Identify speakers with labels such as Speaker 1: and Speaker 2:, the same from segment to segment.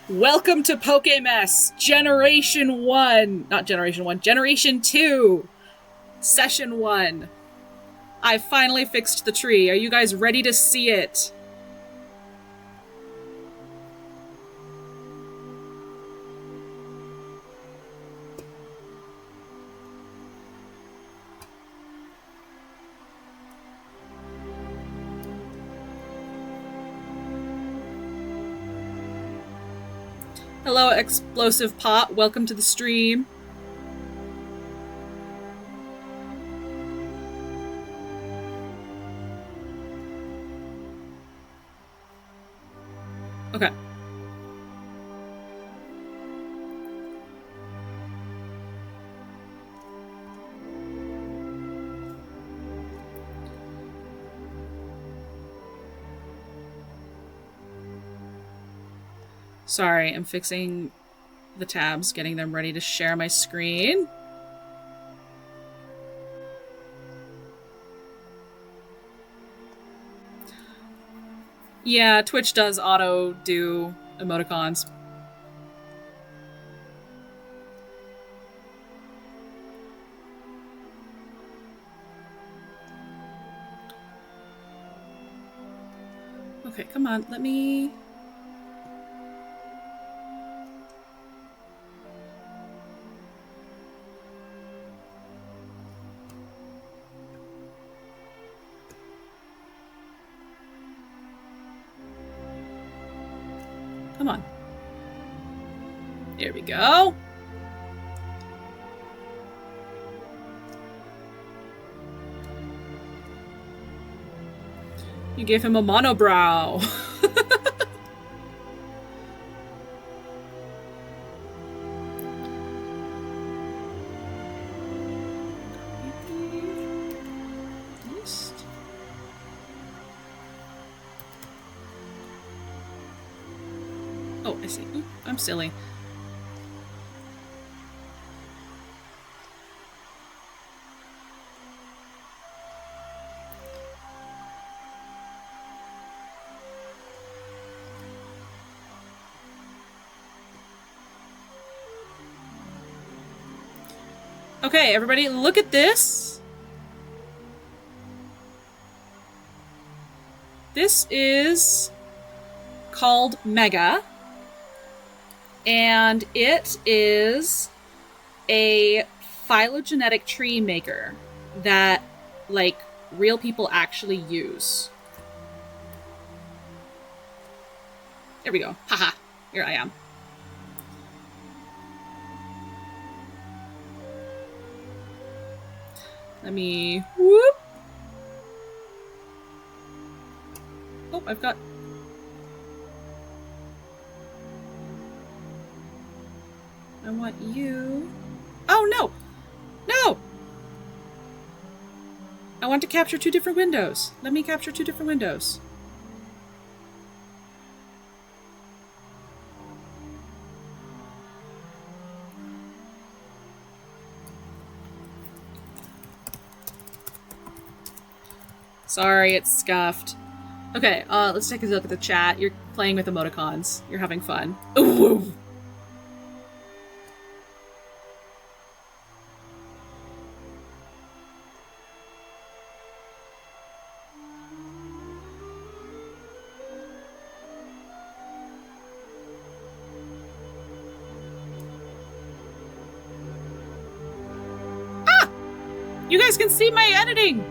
Speaker 1: Welcome to Pokemess Generation 1. Not Generation 1, Generation 2. Session 1. I finally fixed the tree. Are you guys ready to see it? Hello, Explosive Pot. Welcome to the stream. Okay. Sorry, I'm fixing the tabs, getting them ready to share my screen. Yeah, Twitch does auto-do emoticons. Okay, come on, let me... Come on. There we go. You gave him a monobrow. Oh, I see. Oop, I'm silly. Okay, everybody, look at this. This is called Mega, and it is a phylogenetic tree maker that, like, real people actually use. There we go. Haha. Here I am. Let me... Whoop! Oh, I've got... I want you... Oh, no! No! I want to capture two different windows. Let me capture two different windows. Sorry, it's scuffed. Okay, let's take a look at the chat. You're playing with emoticons. You're having fun. Ooh! Ah! You guys can see my editing!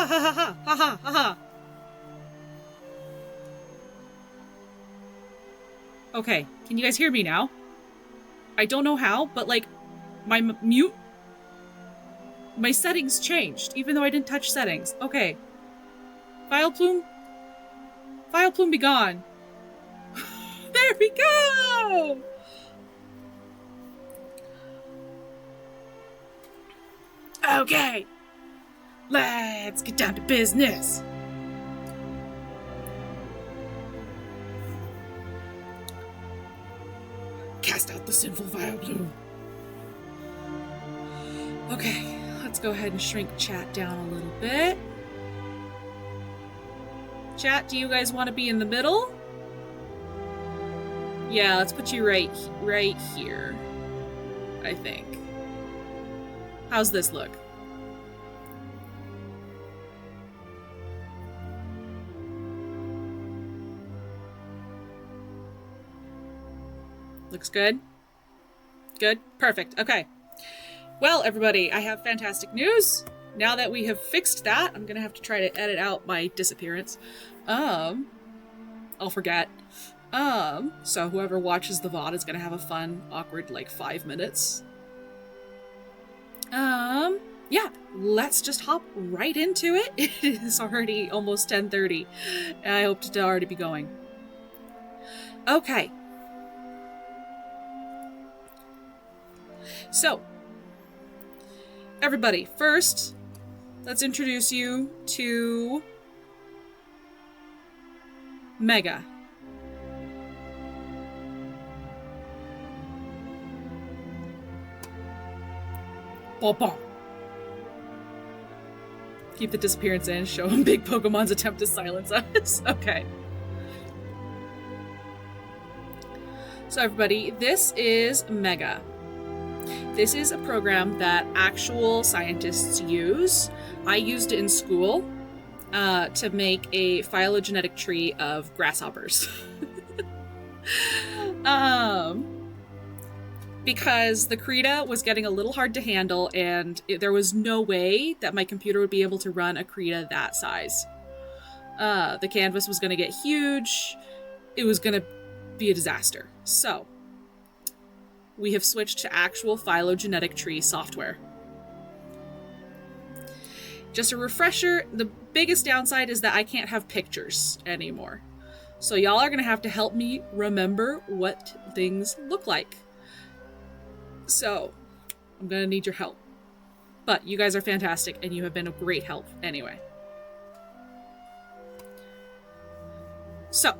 Speaker 1: ha ha ha ha ha ha ha. Okay, can you guys hear me now? I don't know how, but like, my my settings changed, even though I didn't touch settings. Okay. Vileplume be gone. There we go! Okay. Let's get down to business. Cast out the sinful Vileplume. Okay, let's go ahead and shrink chat down a little bit. Chat, do you guys want to be in the middle? Yeah, let's put you right here, I think. How's this look? Looks good? Good? Perfect. Okay. Well, everybody, I have fantastic news. Now that we have fixed that, I'm gonna have to try to edit out my disappearance. I'll forget. So whoever watches the VOD is gonna have a fun, awkward, like, 5 minutes. Yeah, let's just hop right into it. It is already almost 10:30, and I hope to already be going. Okay. So, everybody, first, let's introduce you to Mega. Bom. Keep the disappearance in, show him Big Pokemon's attempt to silence us. Okay. So everybody, this is Mega. This is a program that actual scientists use. I used it in school to make a phylogenetic tree of grasshoppers. Because the Krita was getting a little hard to handle, and there was no way that my computer would be able to run a Krita that size. The canvas was going to get huge. It was going to be a disaster. So, we have switched to actual phylogenetic tree software. Just a refresher, the biggest downside is that I can't have pictures anymore. So y'all are going to have to help me remember what things look like. So, I'm going to need your help. But you guys are fantastic, and you have been a great help anyway. So,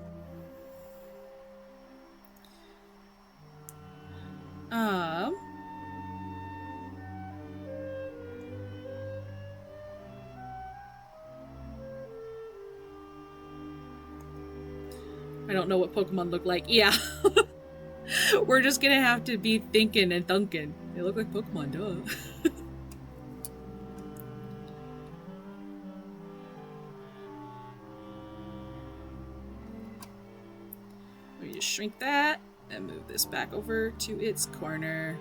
Speaker 1: I don't know what Pokemon look like. Yeah. We're just gonna have to be thinking and thunking. They look like Pokemon, duh. Let me just shrink that and move this back over to its corner.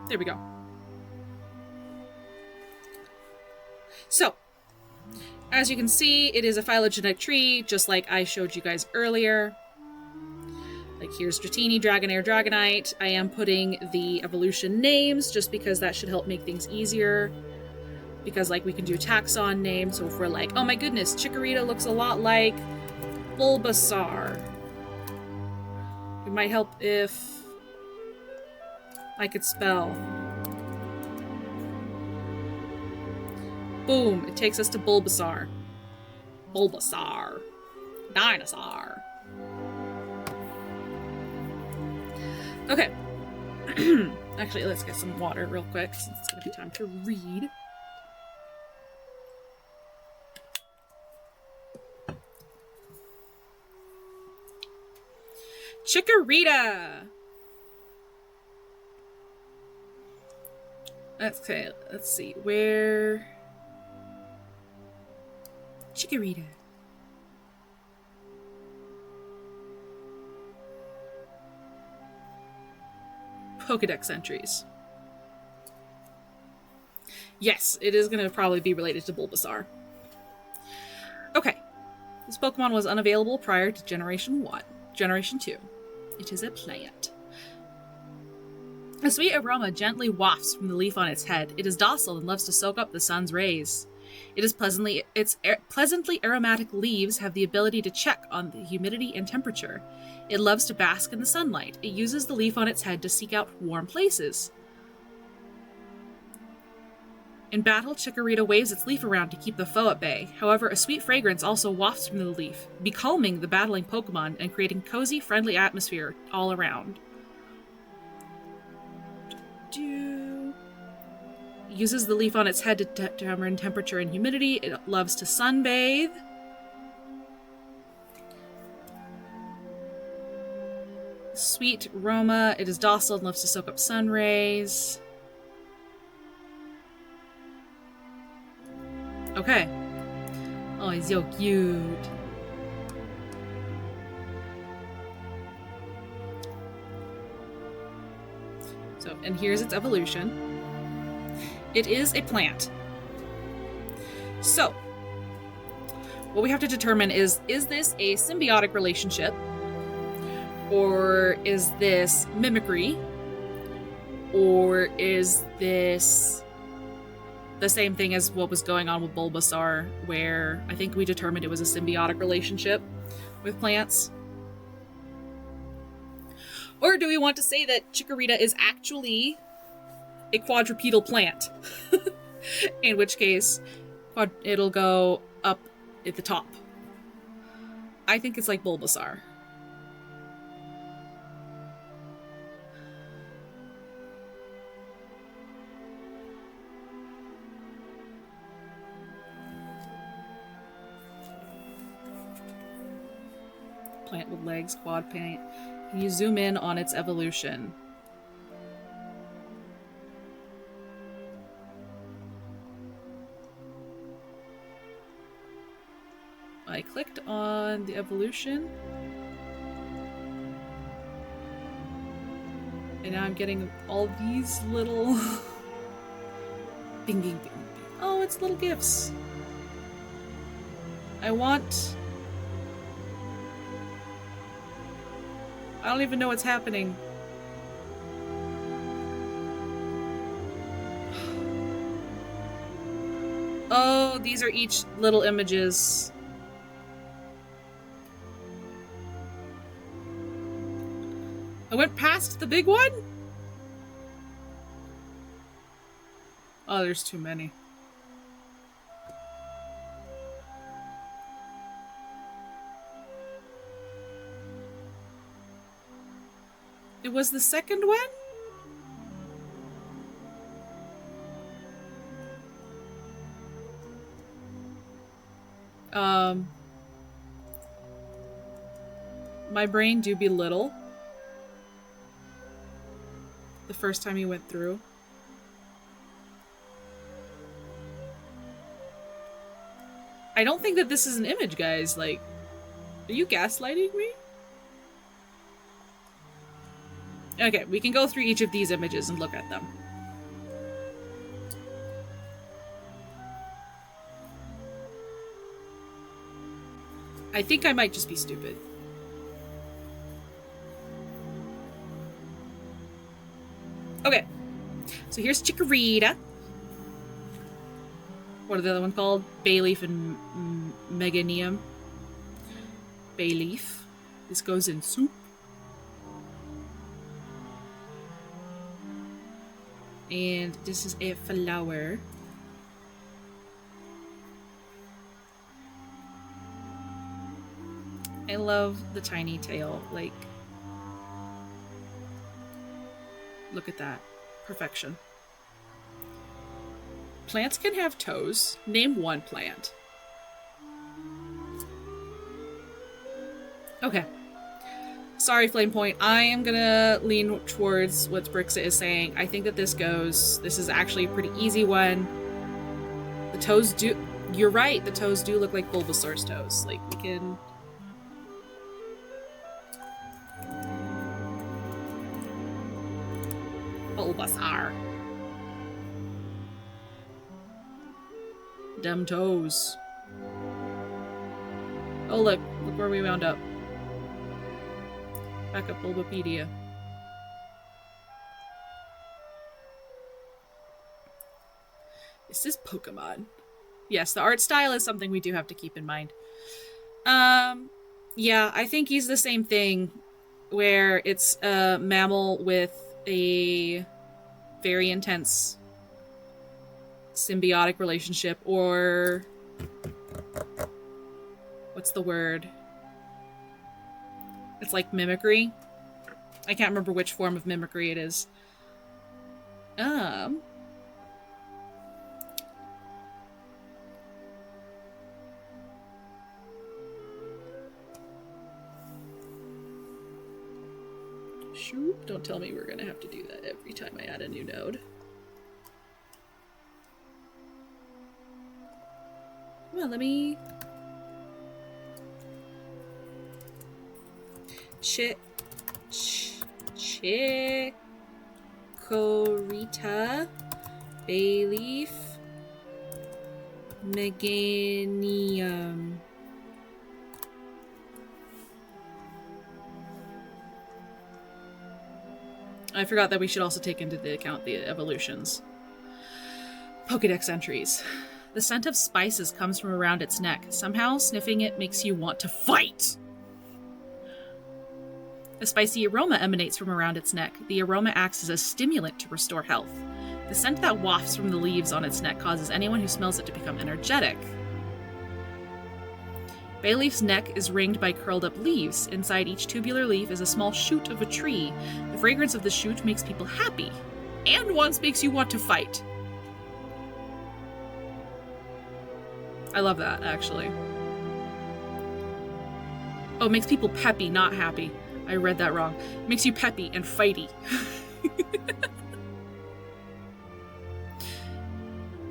Speaker 1: There we go. So, as you can see, it is a phylogenetic tree, just like I showed you guys earlier. Like, here's Dratini, Dragonair, Dragonite. I am putting the evolution names, just because that should help make things easier. Because, like, we can do taxon names, so if we're like, oh my goodness, Chikorita looks a lot like Bulbasaur. It might help if I could spell. Boom, it takes us to Bulbasaur. Bulbasaur. Dinosaur. Okay. Actually, let's get some water real quick, since it's gonna be time to read. Chikorita! Okay, let's see, where... Chikorita. Pokedex entries. Yes, it is going to probably be related to Bulbasaur. Okay. This Pokemon was unavailable prior to Generation 1. Generation 2. It is a plant. A sweet aroma gently wafts from the leaf on its head. It is docile and loves to soak up the sun's rays. Its pleasantly aromatic leaves have the ability to check on the humidity and temperature. It loves to bask in the sunlight. It uses the leaf on its head to seek out warm places. In battle, Chikorita waves its leaf around to keep the foe at bay. However, a sweet fragrance also wafts from the leaf, becalming the battling Pokemon and creating cozy, friendly atmosphere all around. Uses the leaf on its head to determine temperature and humidity. It loves to sunbathe. Sweet aroma. It is docile and loves to soak up sun rays. Okay. Oh, he's so cute. So, and here's its evolution. It is a plant. So, what we have to determine is this a symbiotic relationship? Or is this mimicry? Or is this the same thing as what was going on with Bulbasaur, where I think we determined it was a symbiotic relationship with plants? Or do we want to say that Chikorita is actually a quadrupedal plant? In which case, it'll go up at the top. I think it's like Bulbasaur. Plant with legs, quad plant. Can you zoom in on its evolution? I clicked on the evolution. And now I'm getting all these little bing, bing, bing, bing. Oh, it's little gifts. I don't even know what's happening. Oh, these are each little images. I went past the big one? Oh, there's too many. It was the second one? My brain do be little. The first time you went through. I don't think that this is an image, guys. Like, are you gaslighting me? Okay, we can go through each of these images and look at them. I think I might just be stupid. Okay, so here's Chikorita. What are the other ones called? Bayleaf and Meganium. Bayleaf. This goes in soup. And this is a flower. I love the tiny tail. Like, look at that. Perfection. Plants can have toes. Name one plant. Okay. Sorry, Flame Point. I am gonna lean towards what Brixa is saying. I think that this is actually a pretty easy one. The toes do... You're right, the toes do look like Bulbasaur's toes. Like, we can... Bulbasaur. Dem toes. Oh, look where we wound up. Back up Bulbapedia. This is Pokemon. Yes, the art style is something we do have to keep in mind. Yeah, I think he's the same thing, where it's a mammal with a very intense symbiotic relationship, or what's the word? It's like mimicry. I can't remember which form of mimicry it is. Shoop, don't tell me we're gonna have to do that every time I add a new node. Well, let me... Chikorita, Bayleaf, Meganium. I forgot that we should also take into account the evolutions. Pokedex entries. The scent of spices comes from around its neck. Somehow, sniffing it makes you want to fight! A spicy aroma emanates from around its neck. The aroma acts as a stimulant to restore health. The scent that wafts from the leaves on its neck causes anyone who smells it to become energetic. Bayleaf's neck is ringed by curled-up leaves. Inside each tubular leaf is a small shoot of a tree. The fragrance of the shoot makes people happy, and once makes you want to fight. I love that, actually. Oh, it makes people peppy, not happy. I read that wrong. It makes you peppy and fighty.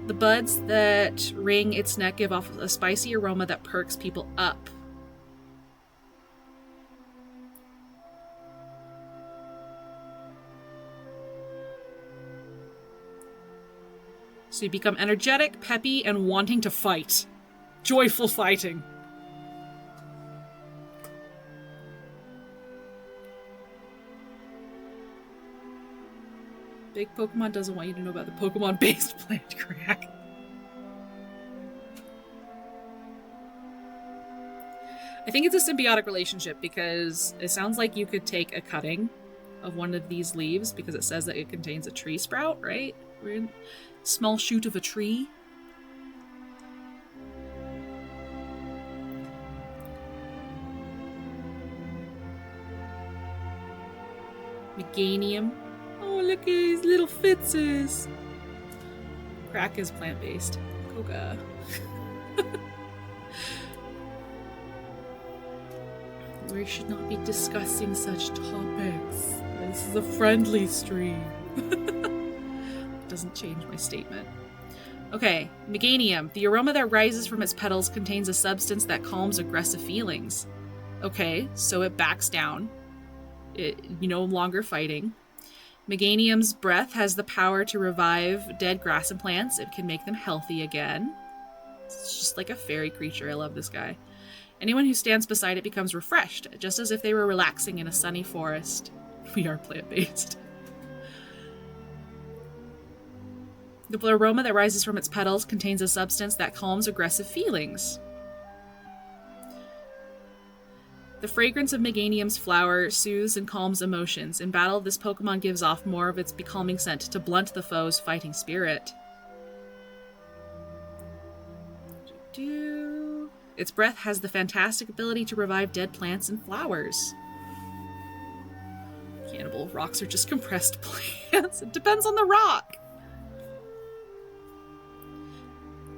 Speaker 1: The buds that ring its neck give off a spicy aroma that perks people up. So you become energetic, peppy, and wanting to fight. Joyful fighting. Big Pokemon doesn't want you to know about the Pokemon-based plant crack. I think it's a symbiotic relationship because it sounds like you could take a cutting of one of these leaves because it says that it contains a tree sprout, right? We're in a small shoot of a tree. Meganium. Oh, look at his little Fitzes. Crack is plant-based. Coca. We should not be discussing such topics. This is a friendly stream. Doesn't change my statement. Okay, Meganium. The aroma that rises from its petals contains a substance that calms aggressive feelings. Okay, so it backs down. You're no longer fighting. Meganium's breath has the power to revive dead grass and plants. It can make them healthy again. It's just like a fairy creature. I love this guy. Anyone who stands beside it becomes refreshed, just as if they were relaxing in a sunny forest. We are plant-based. The aroma that rises from its petals contains a substance that calms aggressive feelings. The fragrance of Meganium's flower soothes and calms emotions. In battle, this Pokemon gives off more of its becalming scent to blunt the foe's fighting spirit. Its breath has the fantastic ability to revive dead plants and flowers. Cannibal, rocks are just compressed plants. It depends on the rock.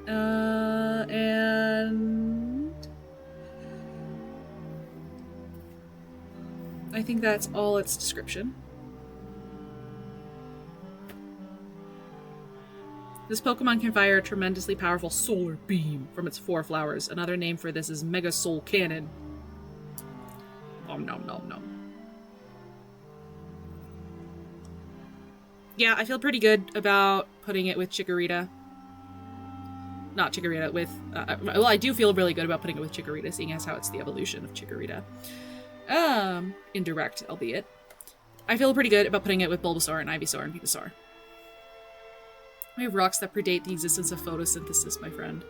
Speaker 1: And I think that's all its description. This Pokemon can fire a tremendously powerful solar beam from its 4 flowers. Another name for this is Mega Soul Cannon. Nom nom nom nom. Yeah, I feel pretty good about putting it with Chikorita. Not Chikorita, with... well, I do feel really good about putting it with Chikorita, seeing as how it's the evolution of Chikorita. Indirect, albeit. I feel pretty good about putting it with Bulbasaur and Ivysaur and Venusaur. We have rocks that predate the existence of photosynthesis, my friend.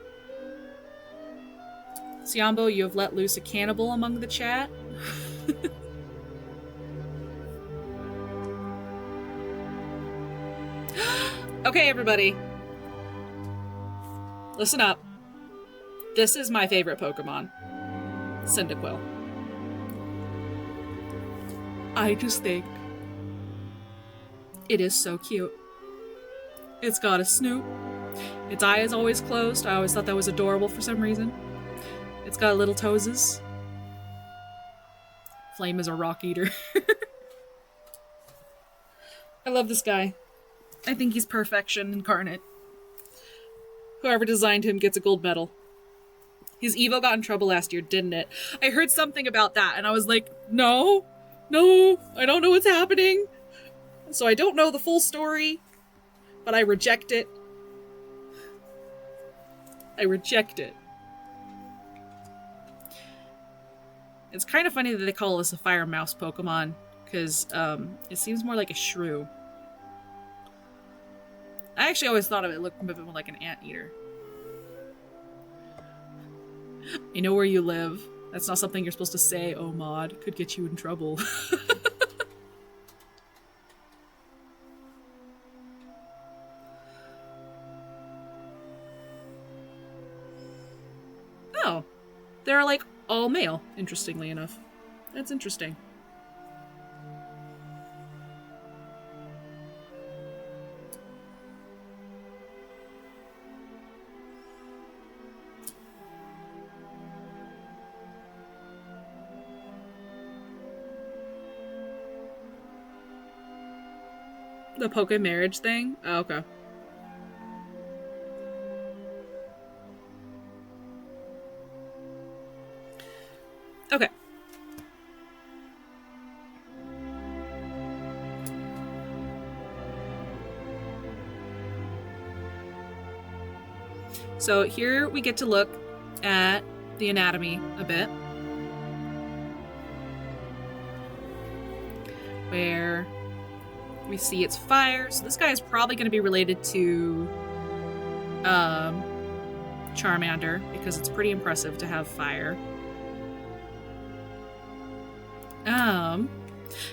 Speaker 1: Siambo, you have let loose a cannibal among the chat. Okay, everybody. Listen up. This is my favorite Pokemon. Cyndaquil. I just think it is so cute. It's got a snoot. Its eye is always closed. I always thought that was adorable for some reason. It's got little toeses. Flame is a rock eater. I love this guy. I think he's perfection incarnate. Whoever designed him gets a gold medal. His Evo got in trouble last year, didn't it? I heard something about that, and I was like, no, I don't know what's happening. So I don't know the full story, but I reject it. I reject it. It's kind of funny that they call this a fire mouse Pokemon, because it seems more like a shrew. I actually always thought of it looked a bit more like an anteater. I know where you live. That's not something you're supposed to say, oh mod. Could get you in trouble. Oh. They're like all male, interestingly enough. That's interesting. The Poke marriage thing? Oh, okay. Okay. So here we get to look at the anatomy a bit. Where we see it's fire. So this guy is probably going to be related to Charmander, because it's pretty impressive to have fire.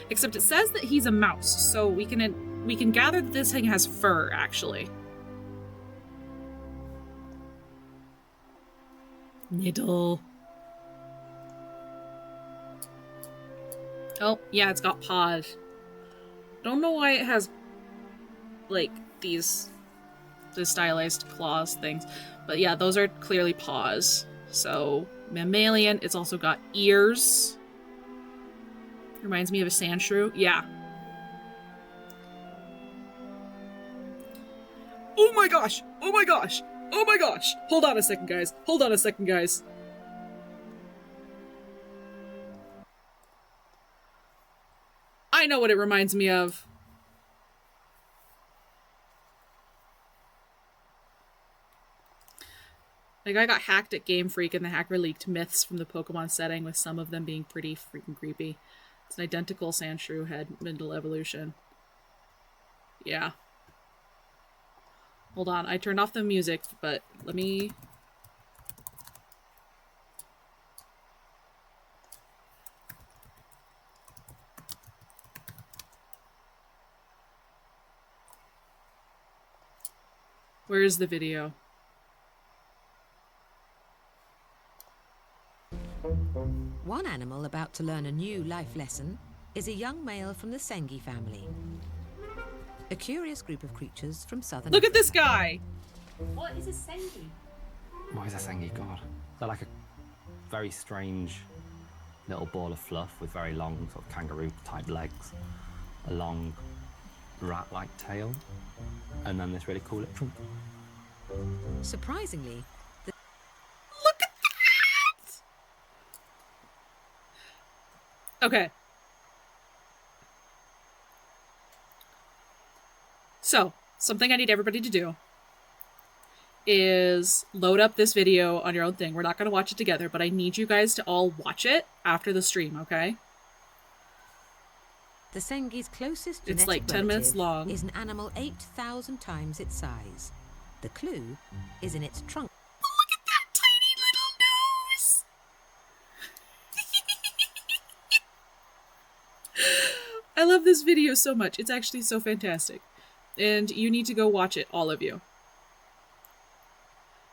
Speaker 1: Except it says that he's a mouse, so we can gather that this thing has fur, actually. Niddle. Oh, yeah, it's got paws. Don't know why it has, like, the stylized claws things. But yeah, those are clearly paws. So, mammalian. It's also got ears. Reminds me of a sandshrew. Yeah. Oh my gosh! Oh my gosh! Oh my gosh! Hold on a second, guys. Hold on a second, guys. I know what it reminds me of. Like, I got hacked at Game Freak and the hacker leaked myths from the Pokemon setting, with some of them being pretty freaking creepy. It's an identical Sandshrew head, middle evolution. Yeah. Hold on, I turned off the music, but let me... Where's the video?
Speaker 2: One animal about to learn a new life lesson is a young male from the Sengi family. A curious group of creatures from southern
Speaker 1: Look at this guy!
Speaker 3: What is a Sengi?
Speaker 4: What is a Sengi? God. They're like a very strange little ball of fluff with very long sort of kangaroo-type legs, a long rat-like tail, and then this really cool little trunk.
Speaker 2: Surprisingly,
Speaker 1: Look at that! Okay. So, something I need everybody to do is load up this video on your own thing. We're not going to watch it together, but I need you guys to all watch it after the stream, okay?
Speaker 2: The Sengi's closest
Speaker 1: It's
Speaker 2: genetic
Speaker 1: like 10 minutes
Speaker 2: relative
Speaker 1: long.
Speaker 2: is an animal 8,000 times its size. The clue is in its trunk.
Speaker 1: Look at that tiny little nose! I love this video so much. It's actually so fantastic. And you need to go watch it, all of you.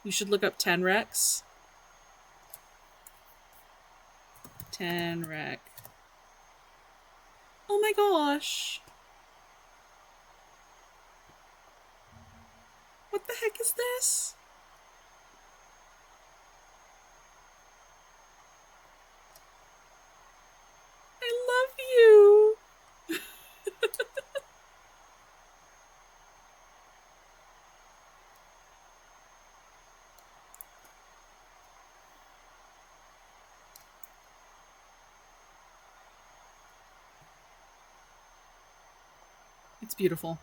Speaker 1: You should look up Tenrex. Tenrex. Oh my gosh. What the heck is this? I love you. It's beautiful.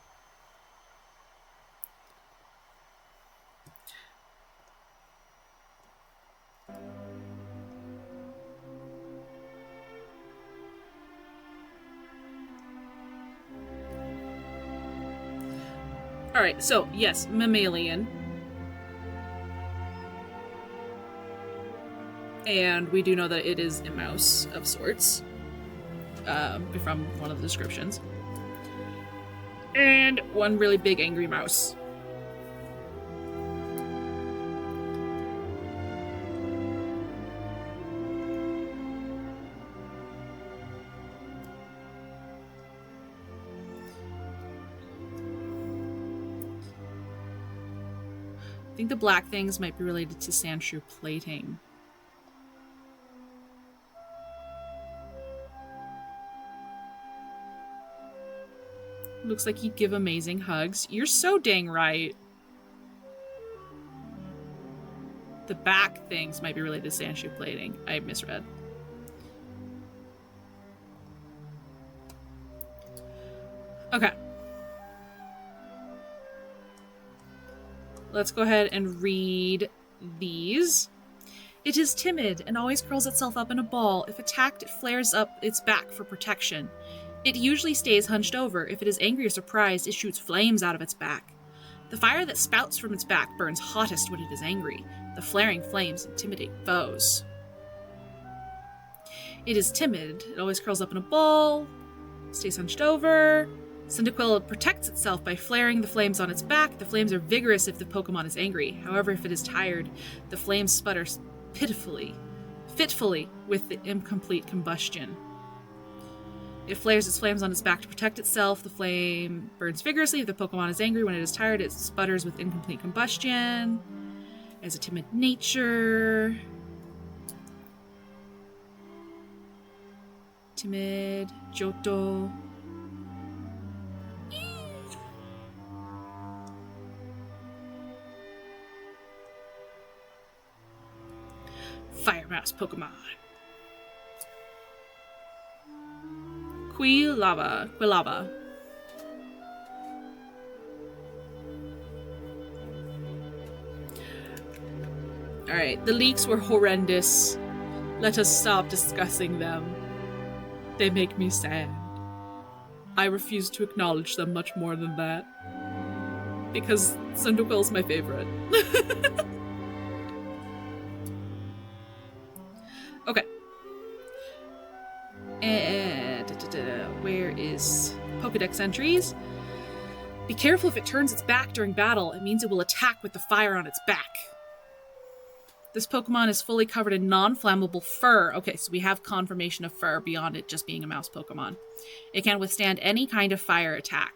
Speaker 1: Alright, so, yes, mammalian. And we do know that it is a mouse of sorts. From one of the descriptions. And one really big angry mouse. I think the black things might be related to Sandshrew plating. Looks like he'd give amazing hugs. You're so dang right. The back things might be related to Sandshrew plating. I misread. Okay. Let's go ahead and read these. It is timid and always curls itself up in a ball. If attacked, it flares up its back for protection. It usually stays hunched over. If it is angry or surprised, it shoots flames out of its back. The fire that spouts from its back burns hottest when it is angry. The flaring flames intimidate foes. It is timid. It always curls up in a ball, stays hunched over. Cyndaquil protects itself by flaring the flames on its back. The flames are vigorous if the Pokemon is angry. However, if it is tired, the flames sputter fitfully with the incomplete combustion. It flares its flames on its back to protect itself. The flame burns vigorously if the Pokemon is angry. When it is tired, it sputters with incomplete combustion. It has a timid nature. Timid, Johto. Fire Mouse Pokemon. Quilava. Alright, the leaks were horrendous. Let us stop discussing them. They make me sad. I refuse to acknowledge them much more than that. Because Cyndaquil's my favorite. Okay. Where is Pokedex entries? Be careful if it turns its back during battle. It means it will attack with the fire on its back. This Pokemon is fully covered in non-flammable fur. Okay, so we have confirmation of fur beyond it just being a mouse Pokemon. It can withstand any kind of fire attack.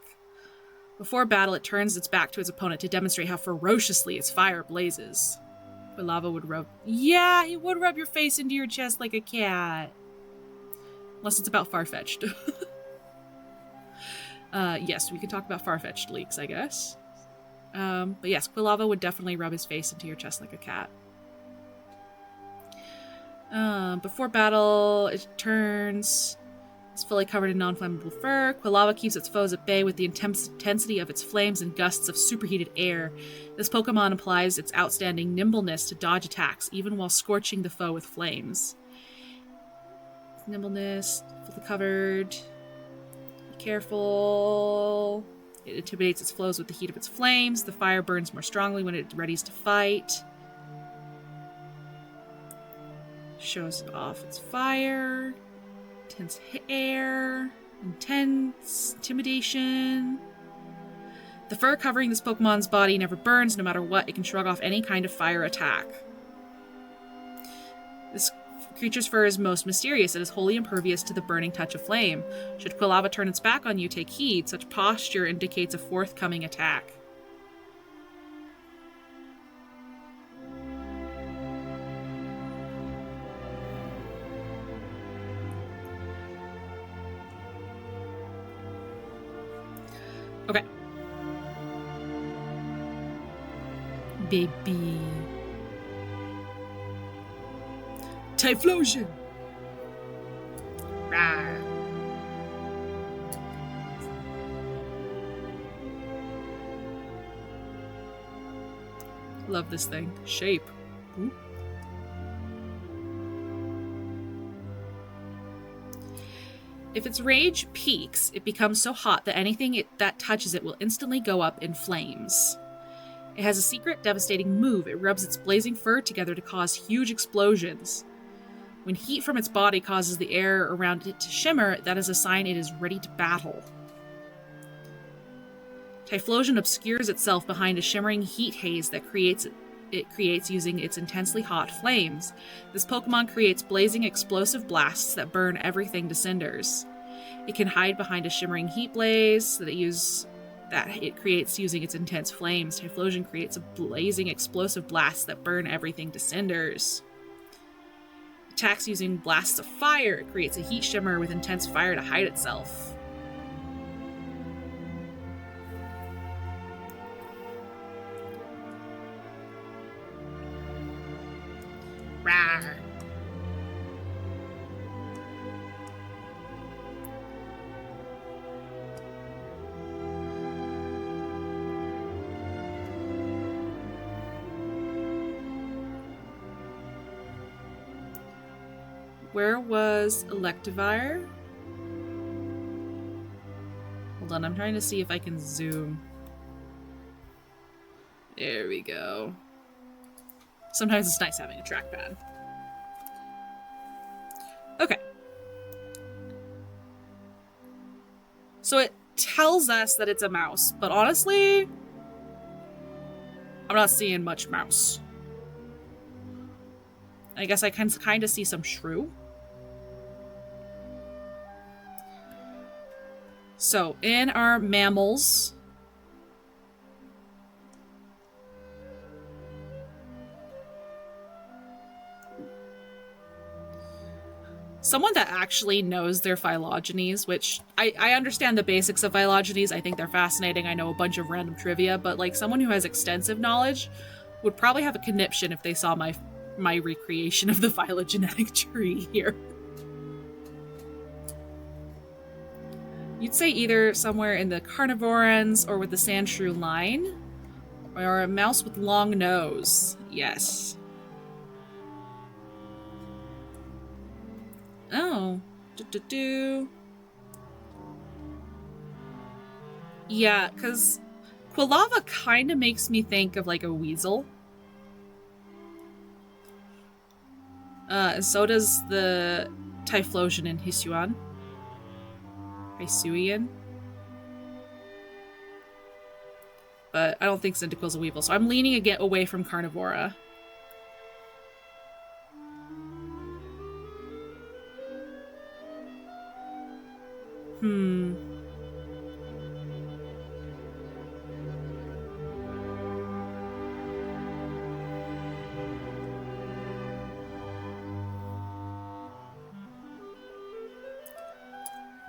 Speaker 1: Before battle, it turns its back to its opponent to demonstrate how ferociously its fire blazes. Quilava would rub... Yeah, he would rub your face into your chest like a cat. Unless it's about Farfetch'd. Yes, we could talk about Farfetch'd leaks, I guess. But yes, Quilava would definitely rub his face into your chest like a cat. Before battle, it turns It's fully covered in non-flammable fur. Quilava keeps its foes at bay with the intensity of its flames and gusts of superheated air. This Pokemon applies its outstanding nimbleness to dodge attacks, even while scorching the foe with flames. Nimbleness, fully covered. Be careful. It intimidates its foes with the heat of its flames. The fire burns more strongly when it readies to fight. Shows off its fire. Intense air. Intense intimidation. The fur covering this Pokemon's body never burns. No matter what, it can shrug off any kind of fire attack. This creature's fur is most mysterious. It is wholly impervious to the burning touch of flame. Should Quilava turn its back on you, take heed. Such posture indicates a forthcoming attack. Okay. Baby. Typhlosion! Rawr. Love this thing. Shape. Ooh. If its rage peaks, it becomes so hot that anything that touches it will instantly go up in flames. It has a secret, devastating move. It rubs its blazing fur together to cause huge explosions. When heat from its body causes the air around it to shimmer, that is a sign it is ready to battle. Typhlosion obscures itself behind a shimmering heat haze that it creates using its intensely hot flames. This Pokemon creates blazing explosive blasts that burn everything to cinders. It can hide behind a shimmering heat blaze that it creates using its intense flames. Typhlosion creates a blazing explosive blast that burn everything to cinders. Attacks using blasts of fire. It creates a heat shimmer with intense fire to hide itself. Rawr. Where was Electivire? Hold on, I'm trying to see if I can zoom. There we go. Sometimes it's nice having a trackpad. Okay. So it tells us that it's a mouse, but honestly, I'm not seeing much mouse. I guess I can kind of see some shrew. So, in our mammals, someone that actually knows their phylogenies, which I understand the basics of phylogenies. I think they're fascinating. I know a bunch of random trivia, but like someone who has extensive knowledge would probably have a conniption if they saw my recreation of the phylogenetic tree here. You'd say either somewhere in the carnivorans or with the sandshrew line, or a mouse with long nose. Yes. Oh. Yeah, because Quilava kind of makes me think of like a weasel. And so does the Typhlosion in Hisuian. But I don't think Cyndaquil's a weevil, so I'm leaning again away from Carnivora.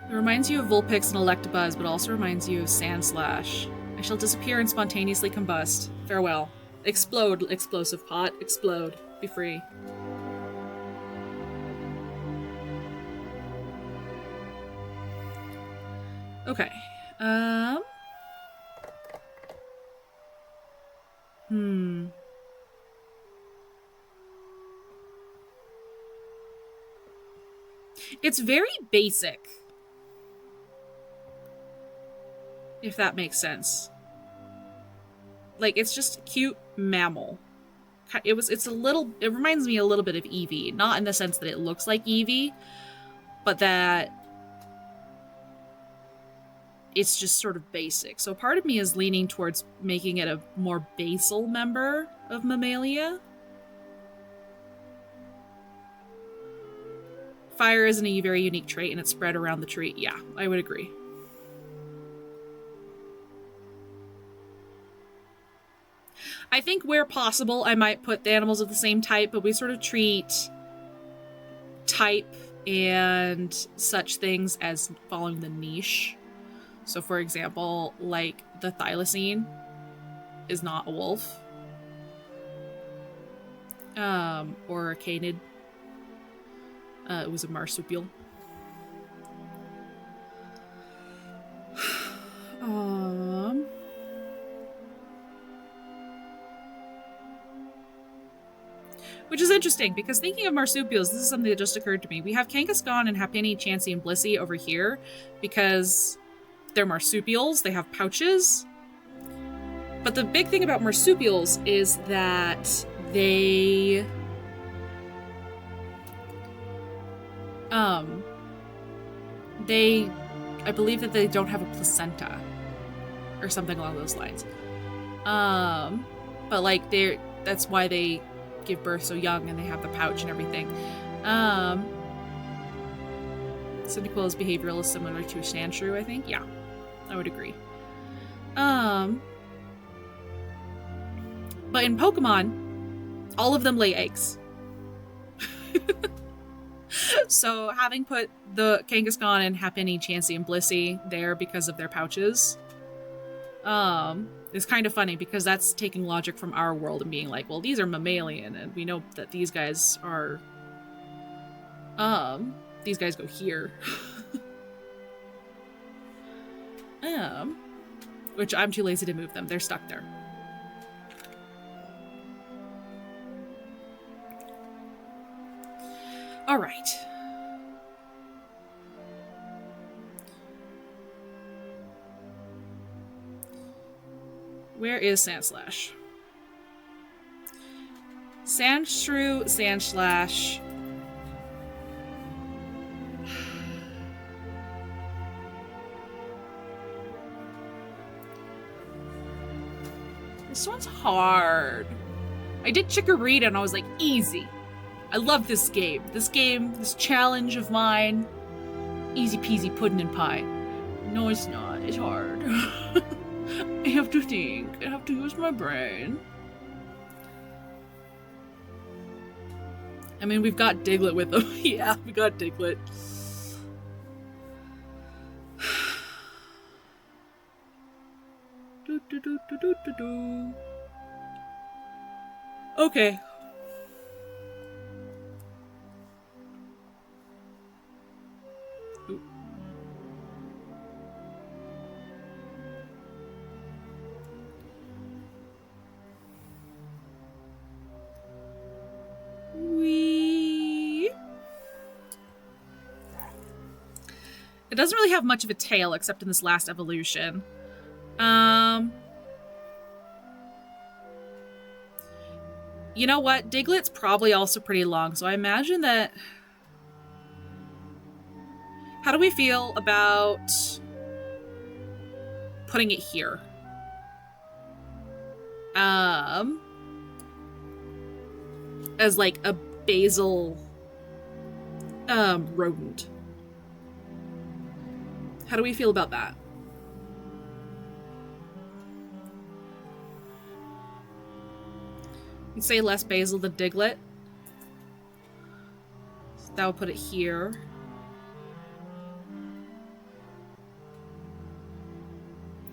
Speaker 1: It reminds you of Vulpix and Electabuzz, but also reminds you of Sandslash. I shall disappear and spontaneously combust. Farewell. Explode, explosive pot. Explode. Be free. Okay. It's very basic. If that makes sense. Like, it's just a cute mammal. It reminds me a little bit of Eevee. Not in the sense that it looks like Eevee, but that it's just sort of basic. So part of me is leaning towards making it a more basal member of Mammalia. Fire isn't a very unique trait and it's spread around the tree. Yeah, I would agree. I think where possible, I might put the animals of the same type, but we sort of treat type and such things as following the niche. So for example, like the thylacine is not a wolf. Or a canid. It was a marsupial. Which is interesting, because thinking of marsupials, this is something that just occurred to me. We have Kangaskhan and Happiny, Chansey, and Blissey over here because they're marsupials. They have pouches. But the big thing about marsupials is that they... I believe that they don't have a placenta. Or something along those lines. But like, that's why they give birth so young and they have the pouch and everything. Cyndaquil's behavioral is similar to a Sandshrew, I think. Yeah, I would agree. But in Pokemon, all of them lay eggs. So having put the Kangaskhan and Happiny, Chansey, and Blissey there because of their pouches, is kind of funny because that's taking logic from our world and being like, well, these are mammalian, and we know that these guys are, these guys go here. Which I'm too lazy to move them. They're stuck there. All right. Where is Sandslash? Sandshrew, Sandslash. This one's hard. I did Chikorita and I was like, easy. I love this game. This challenge of mine. Easy peasy pudding and pie. No, it's not. It's hard. I have to think. I have to use my brain. I mean, we've got Diglett with them. Yeah, we got Diglett. Okay. It doesn't really have much of a tail except in this last evolution. You know what? Diglett's probably also pretty long, so I imagine that... How do we feel about putting it here? As like a basal rodent. How do we feel about that? You'd say less basal than Diglett. So that would put it here.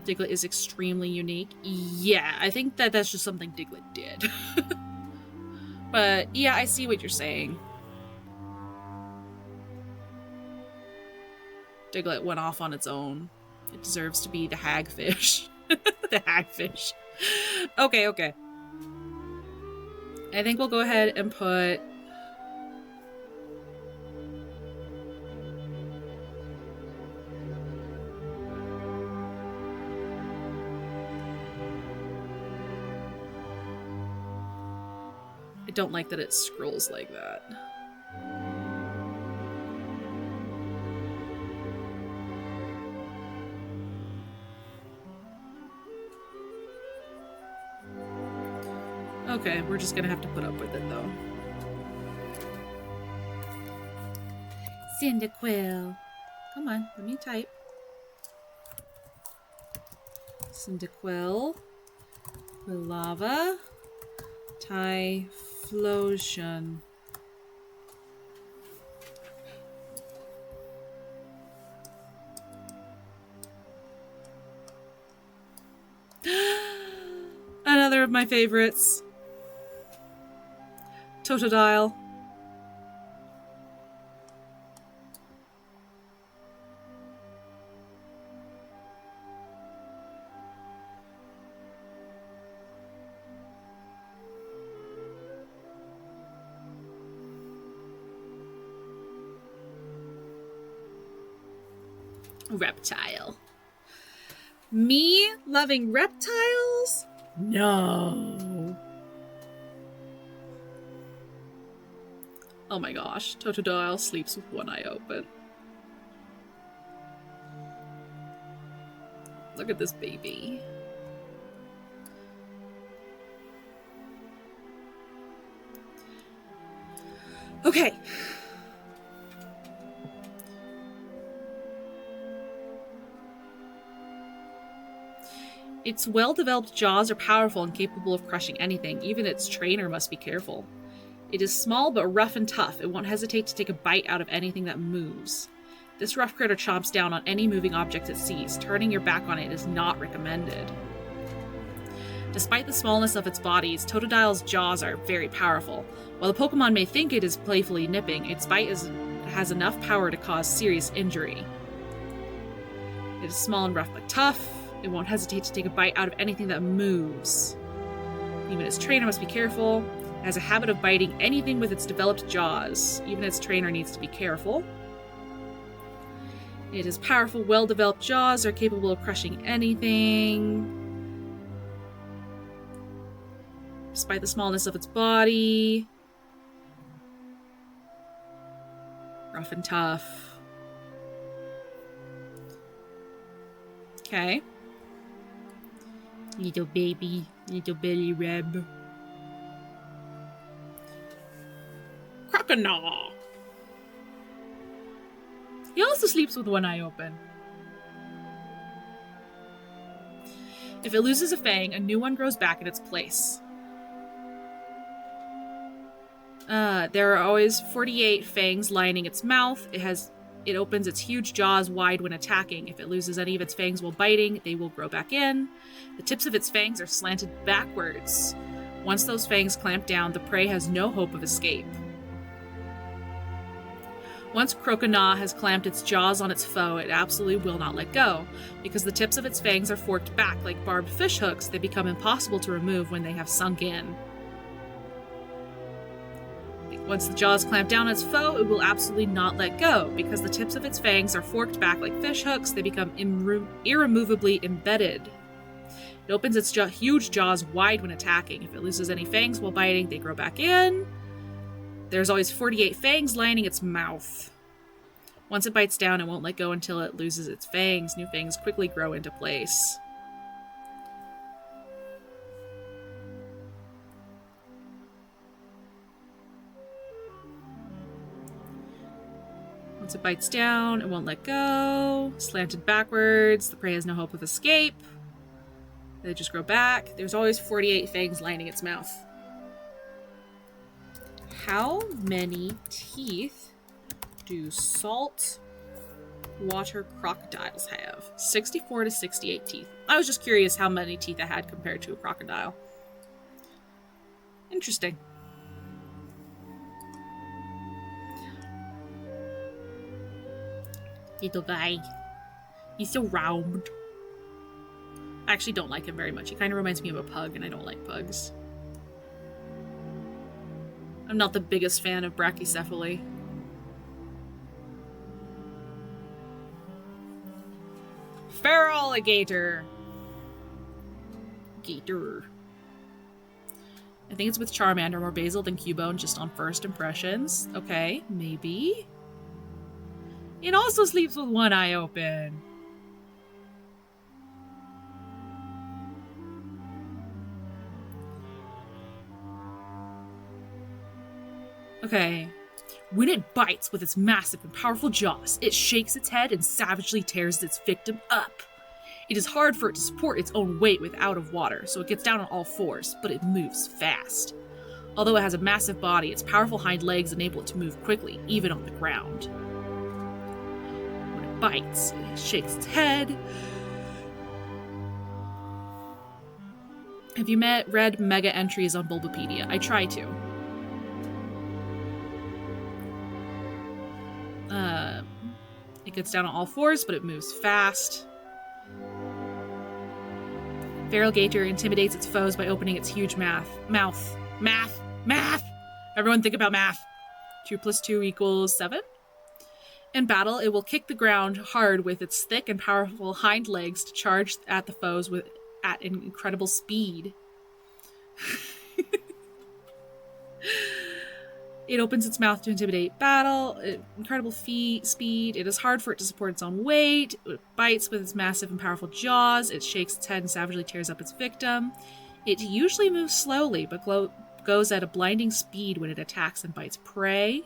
Speaker 1: Diglett is extremely unique. Yeah, I think that that's just something Diglett did. But yeah, I see what you're saying. Diglett went off on its own. It deserves to be the hagfish. The hagfish. Okay, okay. I think we'll go ahead and put... I don't like that it scrolls like that. Okay, we're just gonna have to put up with it, though. Cyndaquil. Come on, let me type. Cyndaquil. Quilava. Typhlosion. Another of my favorites. Totodile. Reptile. Me loving reptiles? No. Oh my gosh, Totodile sleeps with one eye open. Look at this baby. Okay. Its well-developed jaws are powerful and capable of crushing anything. Even its trainer must be careful. It is small but rough and tough. It won't hesitate to take a bite out of anything that moves. This rough critter chomps down on any moving object it sees. Turning your back on it is not recommended. Despite the smallness of its bodies, Totodile's jaws are very powerful. While the Pokemon may think it is playfully nipping, its bite has enough power to cause serious injury. It is small and rough but tough. It won't hesitate to take a bite out of anything that moves. Even its trainer must be careful. It has a habit of biting anything with its developed jaws. Even its trainer needs to be careful. It has powerful, well-developed jaws, are capable of crushing anything. Despite the smallness of its body. Rough and tough. Okay. Little baby, little belly rub. Croconaw. He also sleeps with one eye open. If it loses a fang, a new one grows back in its place. There are always 48 fangs lining its mouth. It opens its huge jaws wide when attacking. If it loses any of its fangs while biting, they will grow back in. The tips of its fangs are slanted backwards. Once those fangs clamp down, the prey has no hope of escape. Once Croconaw has clamped its jaws on its foe, it absolutely will not let go. Because the tips of its fangs are forked back like barbed fish hooks, they become impossible to remove when they have sunk in. Once the jaws clamp down on its foe, it will absolutely not let go. Because the tips of its fangs are forked back like fish hooks, they become irremovably embedded. It opens its huge jaws wide when attacking. If it loses any fangs while biting, they grow back in. There's always 48 fangs lining its mouth. Once it bites down, it won't let go until it loses its fangs. New fangs quickly grow into place. Once it bites down, it won't let go. Slanted backwards, the prey has no hope of escape. They just grow back. There's always 48 fangs lining its mouth. How many teeth do salt water crocodiles have? 64 to 68 teeth. I was just curious how many teeth I had compared to a crocodile. Interesting. Little guy. He's so round. I actually don't like him very much. He kind of reminds me of a pug, and I don't like pugs. I'm not the biggest fan of brachycephaly. Feraligator. Gator. I think it's with Charmander, more basal than Cubone, just on first impressions. Okay, maybe. It also sleeps with one eye open. Okay. When it bites with its massive and powerful jaws, it shakes its head and savagely tears its victim up. It is hard for it to support its own weight out of water, so it gets down on all fours, but it moves fast. Although it has a massive body, its powerful hind legs enable it to move quickly, even on the ground. When it bites, it shakes its head. Have you read mega entries on Bulbapedia? I try to. It gets down on all fours, but it moves fast. Feraligator intimidates its foes by opening its huge mouth. Math! Everyone think about math. 2 + 2 = 7? In battle, it will kick the ground hard with its thick and powerful hind legs to charge at the foes at an incredible speed. It opens its mouth to intimidate battle. Incredible speed. It is hard for it to support its own weight. It bites with its massive and powerful jaws. It shakes its head and savagely tears up its victim. It usually moves slowly, but goes at a blinding speed when it attacks and bites prey.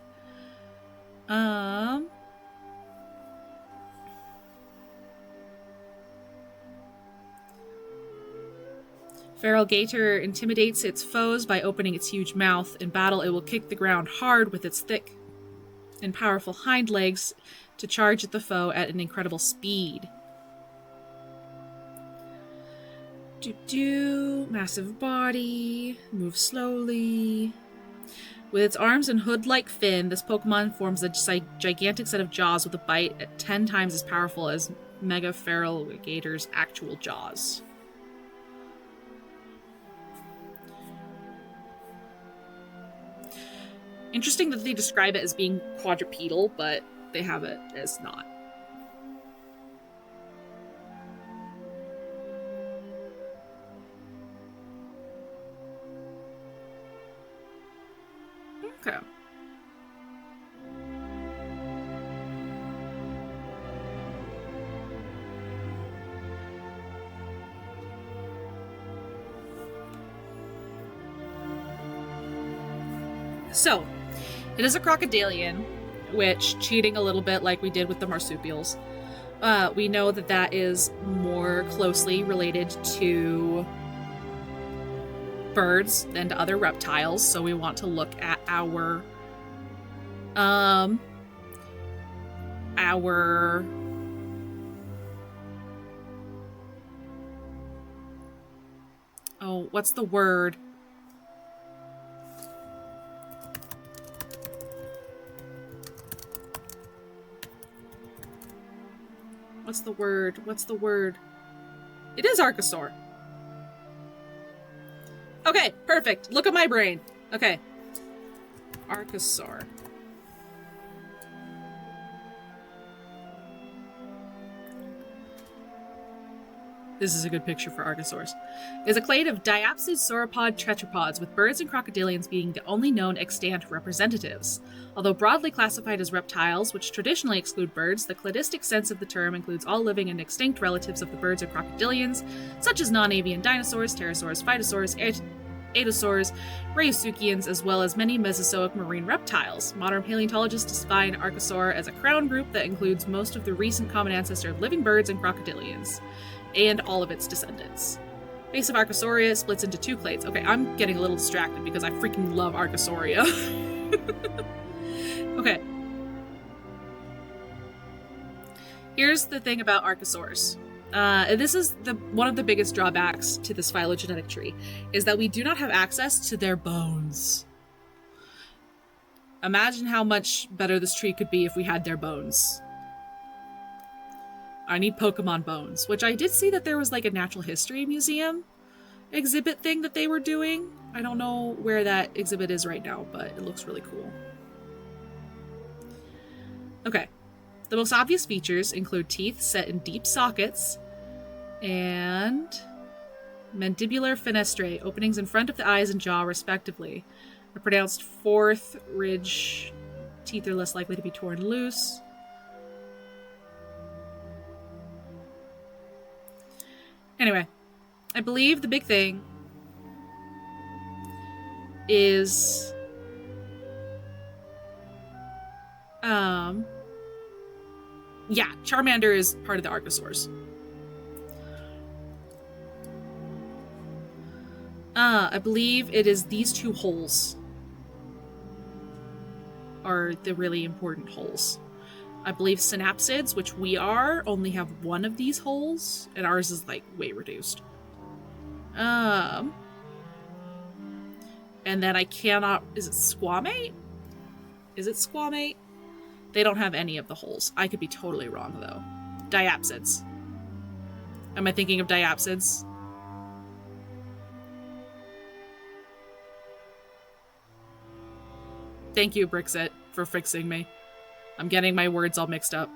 Speaker 1: Feraligator intimidates its foes by opening its huge mouth. In battle, it will kick the ground hard with its thick and powerful hind legs to charge at the foe at an incredible speed. Massive body. Moves slowly. With its arms and hood-like fin, this Pokemon forms a gigantic set of jaws with a bite at 10 times as powerful as Mega Feraligator's actual jaws. Interesting that they describe it as being quadrupedal, but they have it as not. Okay. So, it is a crocodilian, which, cheating a little bit like we did with the marsupials, we know that that is more closely related to birds than to other reptiles, so we want to look at our oh, what's the word? What's the word? It is Archosaur. Okay, perfect. Look at my brain. Okay. Archosaur. This is a good picture for Archosaurs. Is a clade of diapsid sauropod tetrapods, with birds and crocodilians being the only known extant representatives. Although broadly classified as reptiles, which traditionally exclude birds, the cladistic sense of the term includes all living and extinct relatives of the birds and crocodilians, such as non-avian dinosaurs, pterosaurs, phytosaurs, Aedosaurs, Rheasukians, as well as many Mesozoic marine reptiles. Modern paleontologists define Archosaur as a crown group that includes most of the recent common ancestor of living birds and crocodilians, and all of its descendants. Base of Archosauria splits into 2 clades. Okay, I'm getting a little distracted because I freaking love Archosauria. Okay. Here's the thing about Archosaurs. This is one of the biggest drawbacks to this phylogenetic tree, is that we do not have access to their bones. Imagine how much better this tree could be if we had their bones. I need Pokemon bones, which I did see that there was like a natural history museum exhibit thing that they were doing. I don't know where that exhibit is right now, but it looks really cool. Okay. The most obvious features include teeth set in deep sockets and mandibular fenestrae, openings in front of the eyes and jaw, respectively. A pronounced fourth ridge. Teeth are less likely to be torn loose. Anyway, I believe the big thing is yeah, Charmander is part of the Archosaurs. I believe it is these two holes are the really important holes. I believe synapsids, which we are, only have one of these holes, and ours is like way reduced. And then I cannot. Is it squamate? Is it squamate? They don't have any of the holes. I could be totally wrong though. Diapsids. Am I thinking of diapsids? Thank you, Brixit, for fixing me. I'm getting my words all mixed up.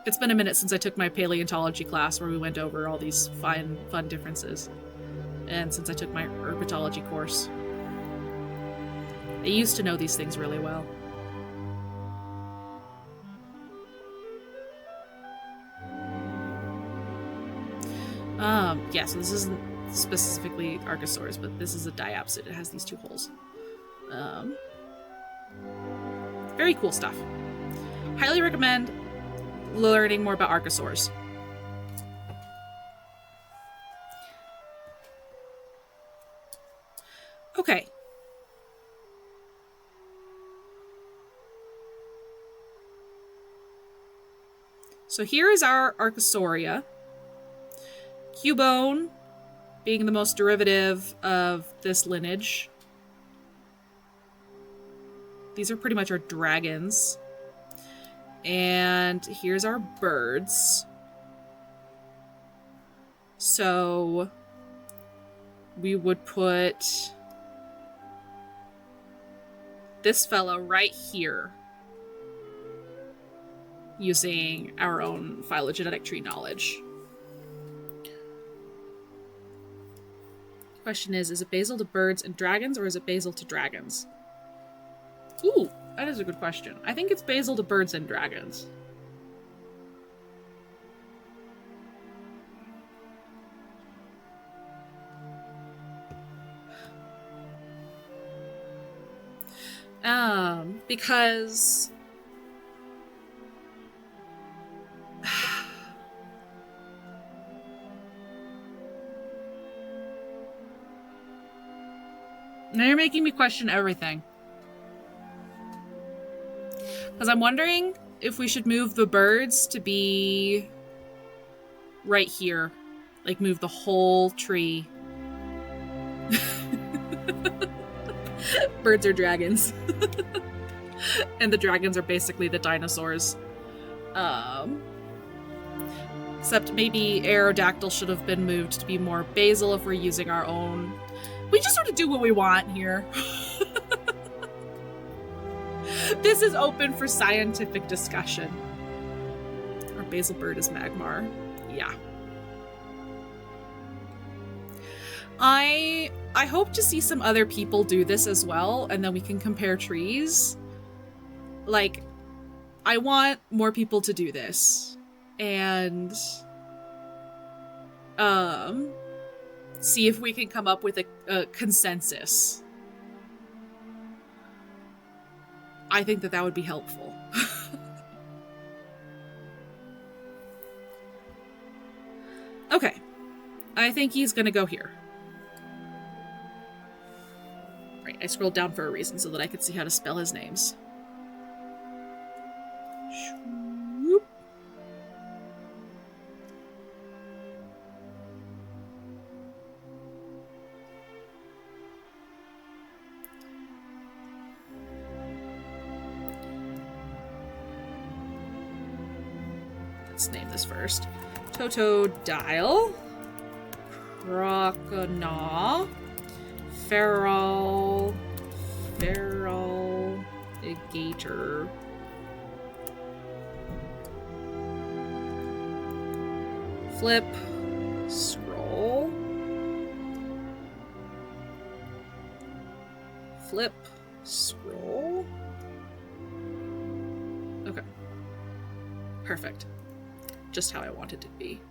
Speaker 1: It's been a minute since I took my paleontology class where we went over all these fun differences. And since I took my herpetology course. I used to know these things really well. Yeah, so this isn't specifically Archosaurs, but this is a diapsid. It has these two holes. Very cool stuff. Highly recommend learning more about Archosaurs. Okay. So here is our Archosauria. Cubone being the most derivative of this lineage. These are pretty much our dragons. And here's our birds. So we would put this fellow right here using our own phylogenetic tree knowledge. Question is it basal to birds and dragons, or is it basal to dragons? Ooh, that is a good question. I think it's basal to birds and dragons. Because now you're making me question everything. Because I'm wondering if we should move the birds to be right here. Like, move the whole tree. Birds are dragons. And the dragons are basically the dinosaurs. Except maybe Aerodactyl should have been moved to be more basal if we're using our own. We just sort of do what we want here. This is open for scientific discussion. Our basal bird is Magmar. Yeah. I hope to see some other people do this as well, and then we can compare trees. Like, I want more people to do this. And see if we can come up with a consensus. I think that would be helpful. Okay. I think he's gonna go here. Right, I scrolled down for a reason so that I could see how to spell his names. Swoop. let's name this first. Totodile, Croconaw, Feral, Gator, Flip, Scroll, Flip, Scroll. Okay. Perfect. Just how I want it to be.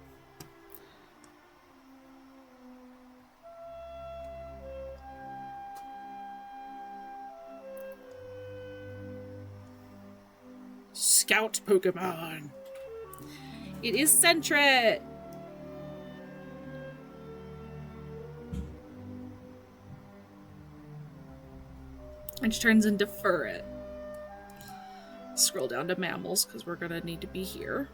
Speaker 1: Scout Pokemon. It is Sentret. Which turns into Furret. Scroll down to mammals because we're gonna need to be here.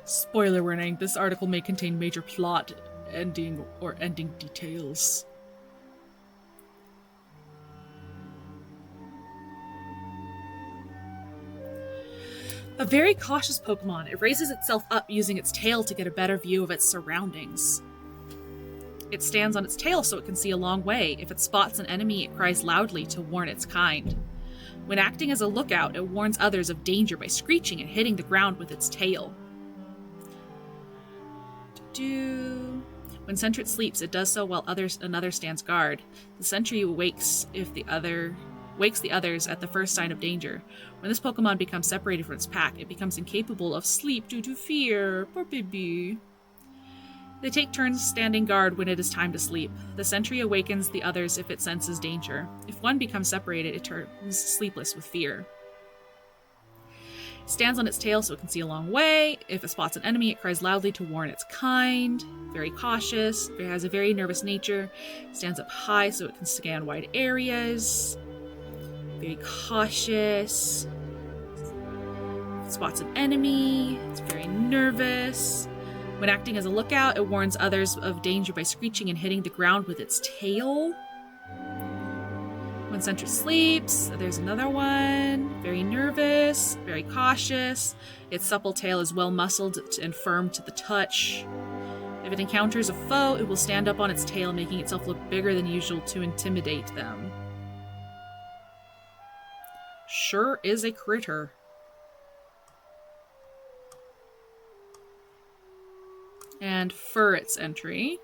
Speaker 1: Spoiler warning, this article may contain major plot ending details. A very cautious Pokemon, it raises itself up using its tail to get a better view of its surroundings. It stands on its tail so it can see a long way. If it spots an enemy, it cries loudly to warn its kind. When acting as a lookout, it warns others of danger by screeching and hitting the ground with its tail. When Sentret sleeps, it does so while another stands guard. The sentry wakes the others at the first sign of danger. When this Pokemon becomes separated from its pack, it becomes incapable of sleep due to fear. Poor baby. They take turns standing guard when it is time to sleep. The sentry awakens the others if it senses danger. If one becomes separated, it turns sleepless with fear. It stands on its tail so it can see a long way. If it spots an enemy, it cries loudly to warn its kind. Very cautious. It has a very nervous nature. It stands up high so it can scan wide areas. Very cautious. If it spots an enemy, it's very nervous. When acting as a lookout, it warns others of danger by screeching and hitting the ground with its tail. When Sentret sleeps, there's another one. Very nervous, very cautious. Its supple tail is well muscled and firm to the touch. If it encounters a foe, it will stand up on its tail, making itself look bigger than usual to intimidate them. Sure is a critter. And Furret's entry.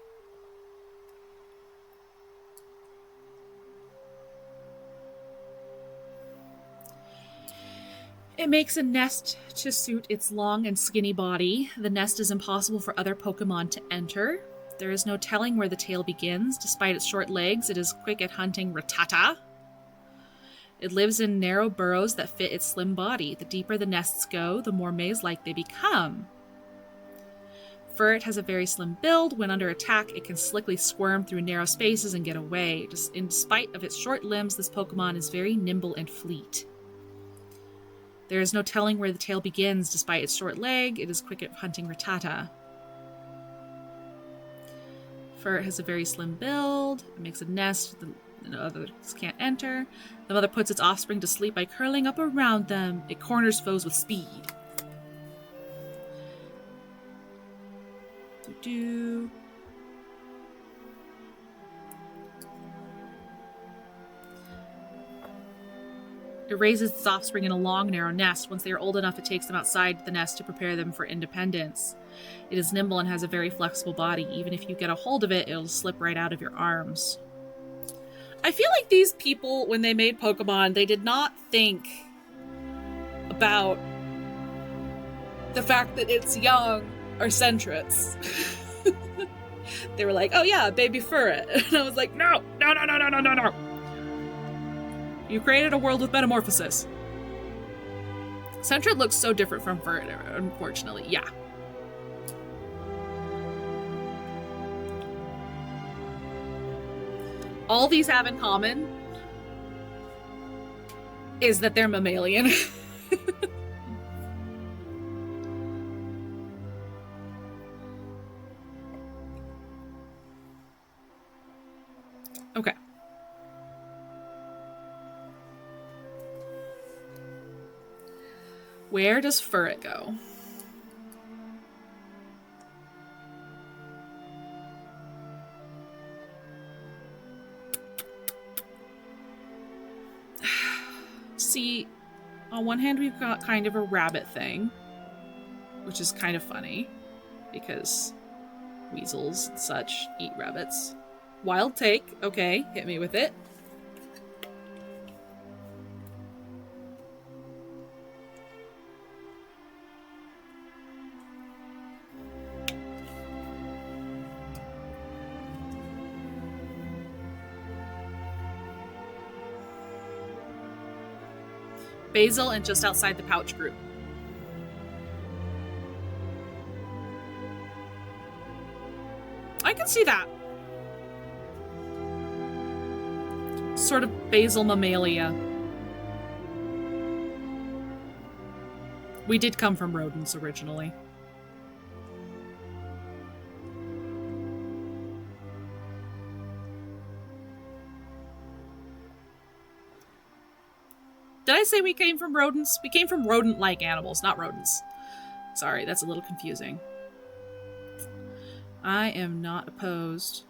Speaker 1: It makes a nest to suit its long and skinny body. The nest is impossible for other Pokemon to enter. There is no telling where the tail begins. Despite its short legs, it is quick at hunting Rattata. It lives in narrow burrows that fit its slim body. The deeper the nests go, the more maze-like they become. Furret has a very slim build. When under attack, it can slickly squirm through narrow spaces and get away. In spite of its short limbs, this Pokemon is very nimble and fleet. There is no telling where the tail begins. Despite its short leg, it is quick at hunting Rattata. Furret has a very slim build. It makes a nest that others can't enter. The mother puts its offspring to sleep by curling up around them. It corners foes with speed. It raises its offspring in a long, narrow nest. Once they are old enough, it takes them outside the nest to prepare them for independence. It is nimble and has a very flexible body. Even if you get a hold of it, it'll slip right out of your arms. I feel like these people, when they made Pokemon, they did not think about the fact that it's young or Sentrets. They were like, oh yeah, baby Furret. And I was like, no. You created a world with metamorphosis. Sentret looks so different from Furret, unfortunately. Yeah. All these have in common is that they're mammalian. Okay. Where does Furret go? See, on one hand, we've got kind of a rabbit thing, which is kind of funny because weasels and such eat rabbits. Wild take. Okay, hit me with it. Basil and just outside the pouch group. I can see that. Sort of basil mammalia. We did come from rodents originally. Did I say we came from rodents? We came from rodent-like animals, not rodents. Sorry, that's a little confusing. I am not opposed.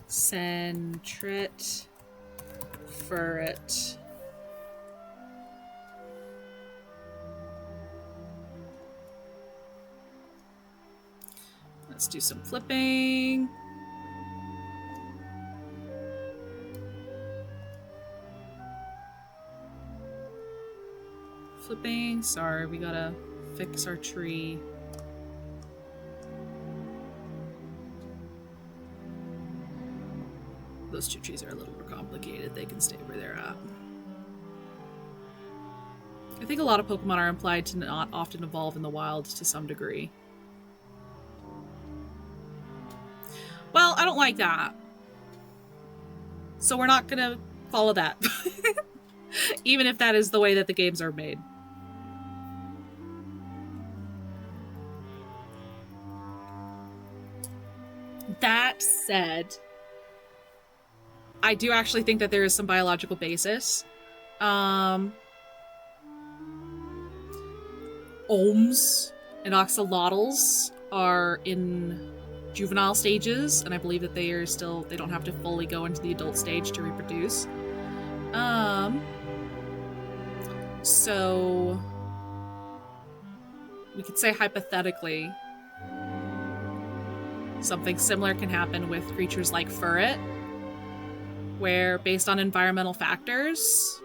Speaker 1: Sentret. Furret. Let's do some flipping. Flipping. Sorry, we gotta fix our tree. Those two trees are a little more complicated. They can stay where they're at. I think a lot of Pokemon are implied to not often evolve in the wild to some degree. Well, I don't like that. So we're not gonna follow that. Even if that is the way that the games are made. That said, I do actually think that there is some biological basis. Ohms and axolotls are in juvenile stages, and I believe that they don't have to fully go into the adult stage to reproduce. So we could say hypothetically something similar can happen with creatures like Furret, where based on environmental factors,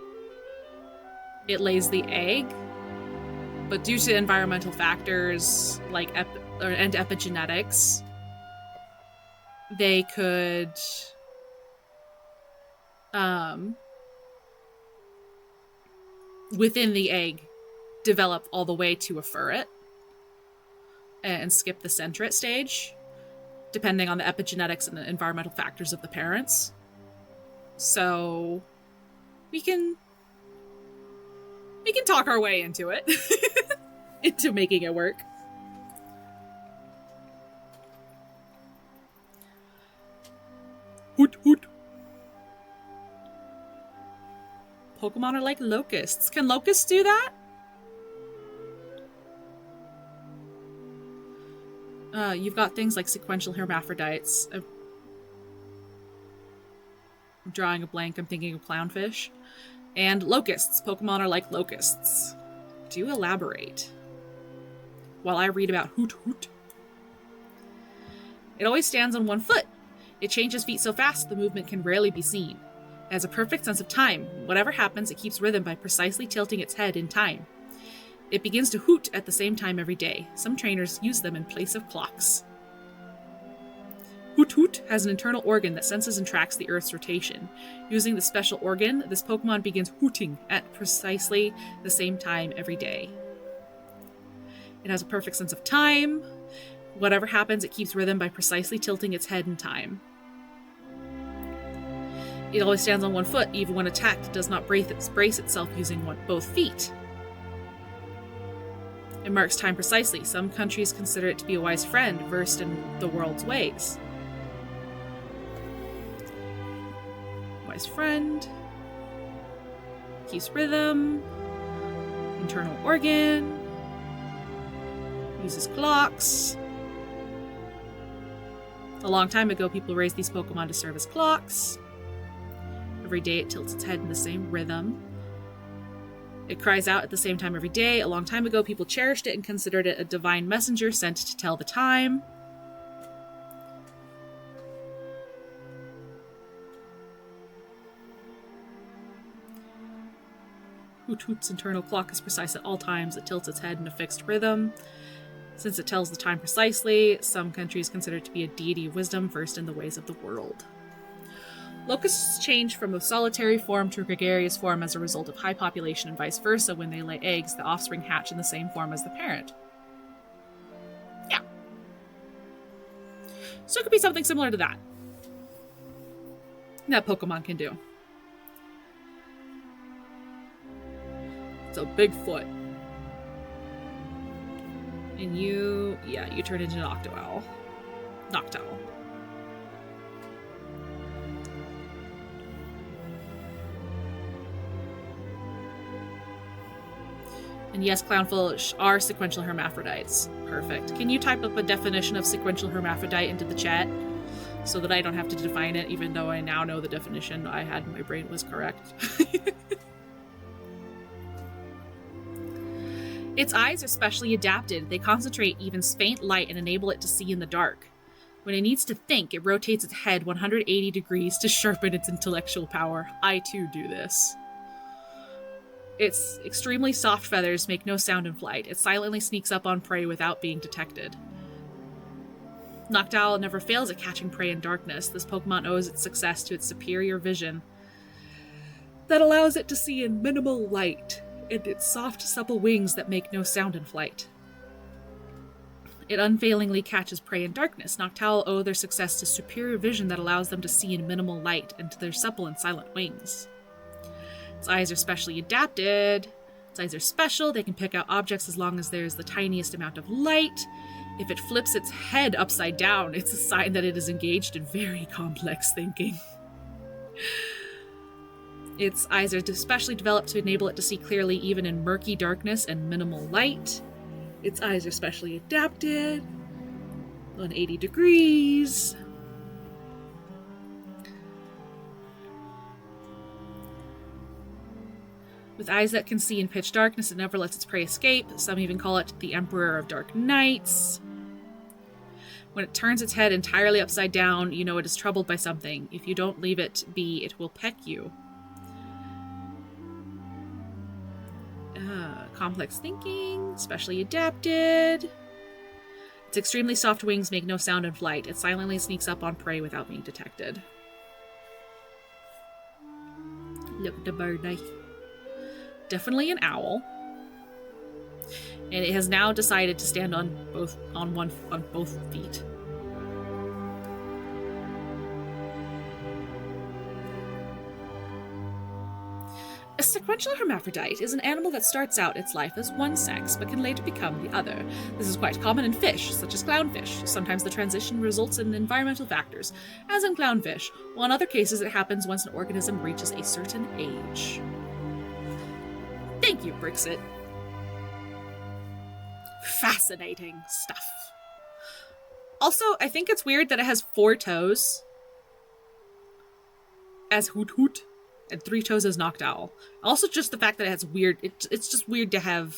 Speaker 1: it lays the egg, but due to environmental factors like and epigenetics, they could within the egg develop all the way to a Furret and skip the Sentret stage, depending on the epigenetics and the environmental factors of the parents. So we can talk our way into it. Into making it work. Hoot hoot. Pokemon are like locusts. Can locusts do that? You've got things like sequential hermaphrodites. I'm drawing a blank. I'm thinking of clownfish. And locusts. Pokemon are like locusts. Do elaborate. While I read about Hoot Hoot. It always stands on one foot. It changes feet so fast the movement can rarely be seen. It has a perfect sense of time. Whatever happens, it keeps rhythm by precisely tilting its head in time. It begins to hoot at the same time every day. Some trainers use them in place of clocks. Hoot Hoot has an internal organ that senses and tracks the Earth's rotation. Using the special organ, this Pokemon begins hooting at precisely the same time every day. It has a perfect sense of time. Whatever happens, it keeps rhythm by precisely tilting its head in time. It always stands on one foot, even when attacked. It does not brace itself using both feet. It marks time precisely. Some countries consider it to be a wise friend, versed in the world's ways. Wise friend. Keeps rhythm. Internal organ. Uses clocks. A long time ago, people raised these Pokemon to serve as clocks. Every day it tilts its head in the same rhythm. It cries out at the same time every day. A long time ago, people cherished it and considered it a divine messenger sent to tell the time. Hoot Hoot's internal clock is precise at all times. It tilts its head in a fixed rhythm. Since it tells the time precisely, some countries consider it to be a deity of wisdom versed in the ways of the world. Locusts change from a solitary form to a gregarious form as a result of high population and vice versa. When they lay eggs, the offspring hatch in the same form as the parent. Yeah. So it could be something similar to that Pokemon can do. It's a big foot. And you turn into Noctowl. And yes, clownfish are sequential hermaphrodites. Perfect. Can you type up a definition of sequential hermaphrodite into the chat so that I don't have to define it, even though I now know the definition I had in my brain was correct? Its eyes are specially adapted. They concentrate even faint light and enable it to see in the dark. When it needs to think, it rotates its head 180 degrees to sharpen its intellectual power. I too do this. Its extremely soft feathers make no sound in flight. It silently sneaks up on prey without being detected. Noctowl never fails at catching prey in darkness. This Pokemon owes its success to its superior vision that allows it to see in minimal light, and its soft, supple wings that make no sound in flight. It unfailingly catches prey in darkness. Noctowl owe their success to superior vision that allows them to see in minimal light and to their supple and silent wings. Its eyes are specially adapted. Its eyes are special. They can pick out objects as long as there's the tiniest amount of light. If it flips its head upside down, it's a sign that it is engaged in very complex thinking. Its eyes are specially developed to enable it to see clearly even in murky darkness and minimal light. Its eyes are specially adapted. 180 degrees. With eyes that can see in pitch darkness, it never lets its prey escape. Some even call it the Emperor of Dark Nights. When it turns its head entirely upside down, you know it is troubled by something. If you don't leave it be, it will peck you. Complex thinking, specially adapted. Its extremely soft wings make no sound in flight. It silently sneaks up on prey without being detected. Look at the bird eye. Definitely an owl. And it has now decided to stand on both feet. A sequential hermaphrodite is an animal that starts out its life as one sex, but can later become the other. This is quite common in fish, such as clownfish. Sometimes the transition results in environmental factors, as in clownfish, while in other cases it happens once an organism reaches a certain age. Thank you, Brixit. Fascinating stuff. Also, I think it's weird that it has 4 toes as Hoot Hoot and 3 toes as Noctowl. Also, just the fact that it has weird... It's just weird to have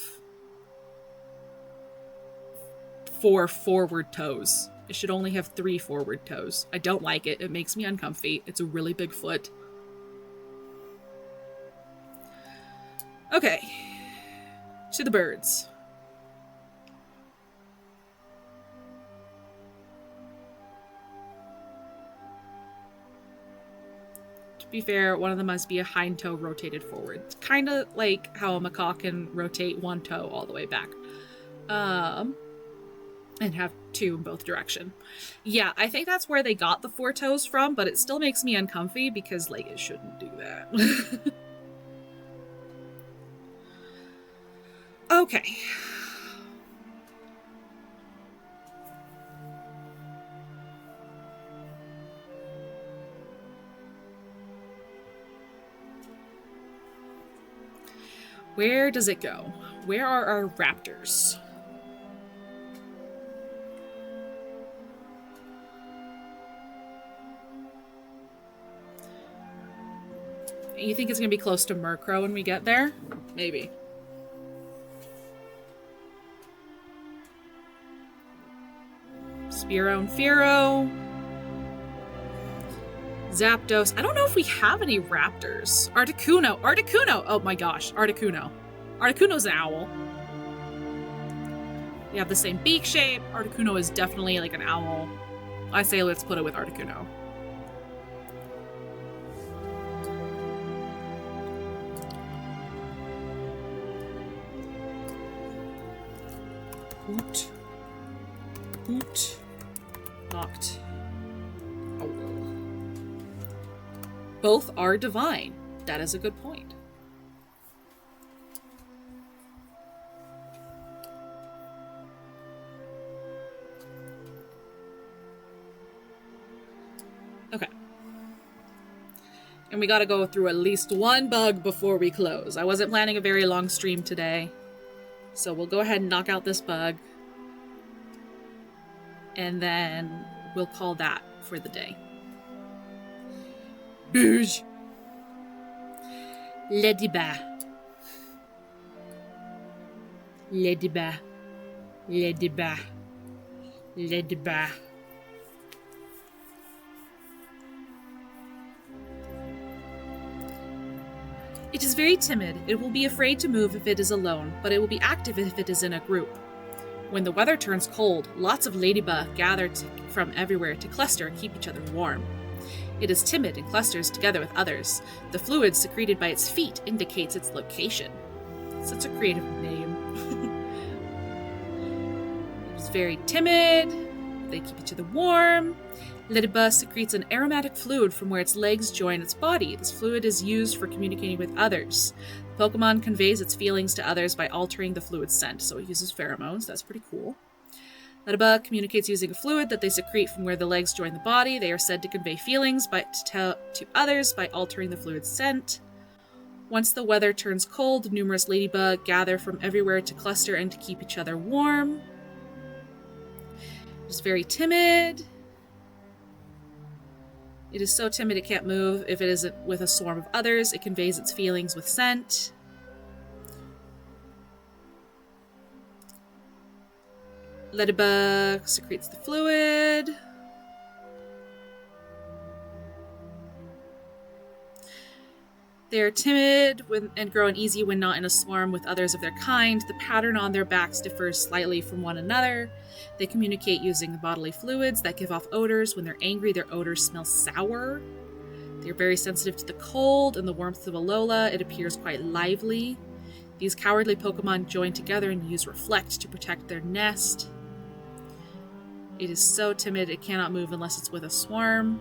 Speaker 1: 4 forward toes. It should only have 3 forward toes. I don't like it. It makes me uncomfy. It's a really big foot. Okay. To the birds. To be fair, one of them must be a hind toe rotated forward. It's kind of like how a macaque can rotate one toe all the way back. And have 2 in both direction. Yeah, I think that's where they got the 4 toes from, but it still makes me uncomfy because, like, it shouldn't do that. Okay. Where does it go? Where are our raptors? You think it's going to be close to Murkrow when we get there? Maybe. Spearow and Fearow. Zapdos. I don't know if we have any raptors. Articuno. Articuno! Oh my gosh. Articuno. Articuno's an owl. We have the same beak shape. Articuno is definitely like an owl. I say let's put it with Articuno. Hoot. Hoot. Knocked. Owl. Both are divine. That is a good point. Okay. And we gotta go through at least 1 bug before we close. I wasn't planning a very long stream today, so we'll go ahead and knock out this bug. And then we'll call that for the day. Bouge. Ladyba. Ladyba. Ladyba. Ladyba. It is very timid. It will be afraid to move if it is alone, but it will be active if it is in a group. When the weather turns cold, lots of ladybug gather from everywhere to cluster and keep each other warm. It is timid and clusters together with others. The fluid secreted by its feet indicates its location. Such a creative name. It's very timid. They keep each other warm. Ladybug secretes an aromatic fluid from where its legs join its body. This fluid is used for communicating with others. Pokemon conveys its feelings to others by altering the fluid's scent, so it uses pheromones. That's pretty cool. Ladybug communicates using a fluid that they secrete from where the legs join the body. They are said to convey feelings to others by altering the fluid's scent. Once the weather turns cold, numerous ladybug gather from everywhere to cluster and to keep each other warm. It's very timid. It is so timid it can't move. If it isn't with a swarm of others, it conveys its feelings with scent. Ladybug secretes the fluid. They are timid and grow uneasy when not in a swarm with others of their kind. The pattern on their backs differs slightly from one another. They communicate using bodily fluids that give off odors. When they're angry, their odors smell sour. They're very sensitive to the cold and the warmth of Alola. It appears quite lively. These cowardly Pokemon join together and use Reflect to protect their nest. It is so timid it cannot move unless it's with a swarm.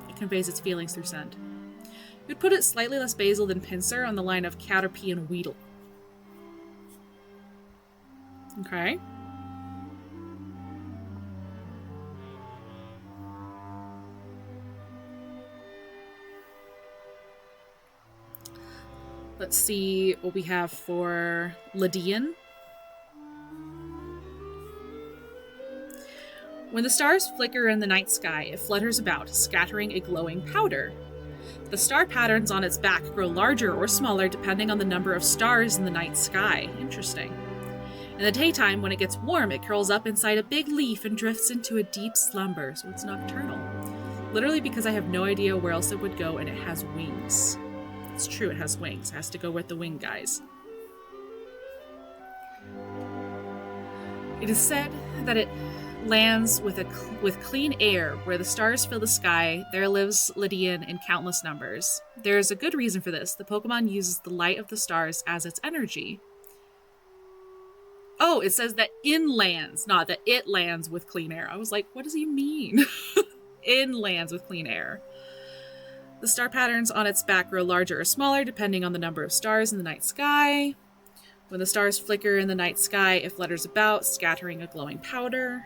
Speaker 1: It conveys its feelings through scent. You'd put it slightly less basal than Pinsir on the line of Caterpie and Weedle. Okay. Let's see what we have for Lydian. When the stars flicker in the night sky, it flutters about, scattering a glowing powder. The star patterns on its back grow larger or smaller depending on the number of stars in the night sky. Interesting. In the daytime, when it gets warm, it curls up inside a big leaf and drifts into a deep slumber, so it's nocturnal. Literally because I have no idea where else it would go, and it has wings. It's true, it has wings. It has to go with the wing guys. It is said that it lands with clean air, where the stars fill the sky, there lives Lydian in countless numbers. There's a good reason for this. The Pokemon uses the light of the stars as its energy. Oh, it says that in lands, not that it lands with clean air. I was like, what does he mean? In lands with clean air. The star patterns on its back grow larger or smaller depending on the number of stars in the night sky. When the stars flicker in the night sky, it flutters about, scattering a glowing powder.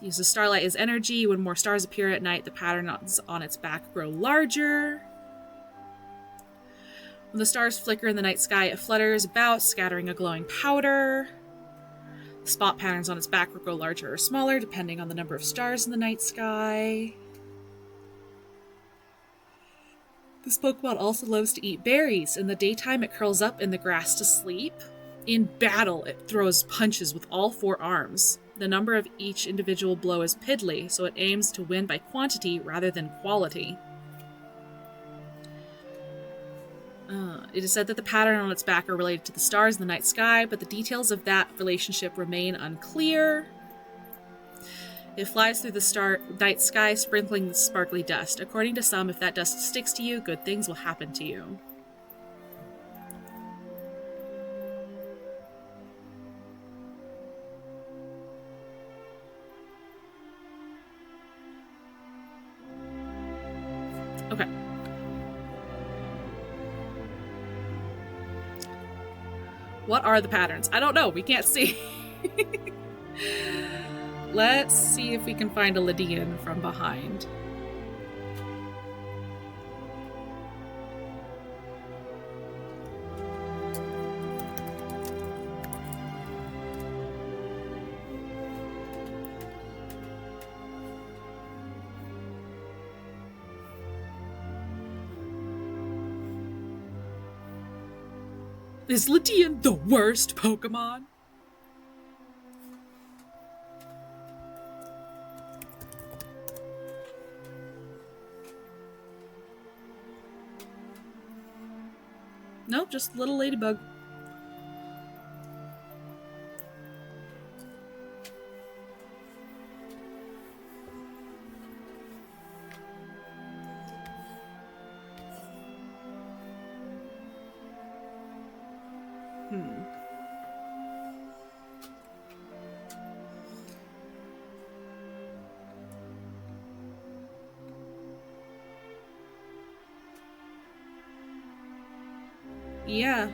Speaker 1: Uses starlight as energy. When more stars appear at night, the patterns on its back grow larger. When the stars flicker in the night sky, it flutters about, scattering a glowing powder. The spot patterns on its back will grow larger or smaller, depending on the number of stars in the night sky. This Pokemon also loves to eat berries. In the daytime, it curls up in the grass to sleep. In battle, it throws punches with all 4 arms. The number of each individual blow is piddly, so it aims to win by quantity rather than quality. It is said that the pattern on its back are related to the stars in the night sky, but the details of that relationship remain unclear. It flies through the night sky, sprinkling the sparkly dust. According to some, if that dust sticks to you, good things will happen to you. Okay. What are the patterns? I don't know. We can't see. Let's see if we can find a Lydian from behind. Is Lydian the worst Pokemon? Nope, just a little ladybug. Yeah.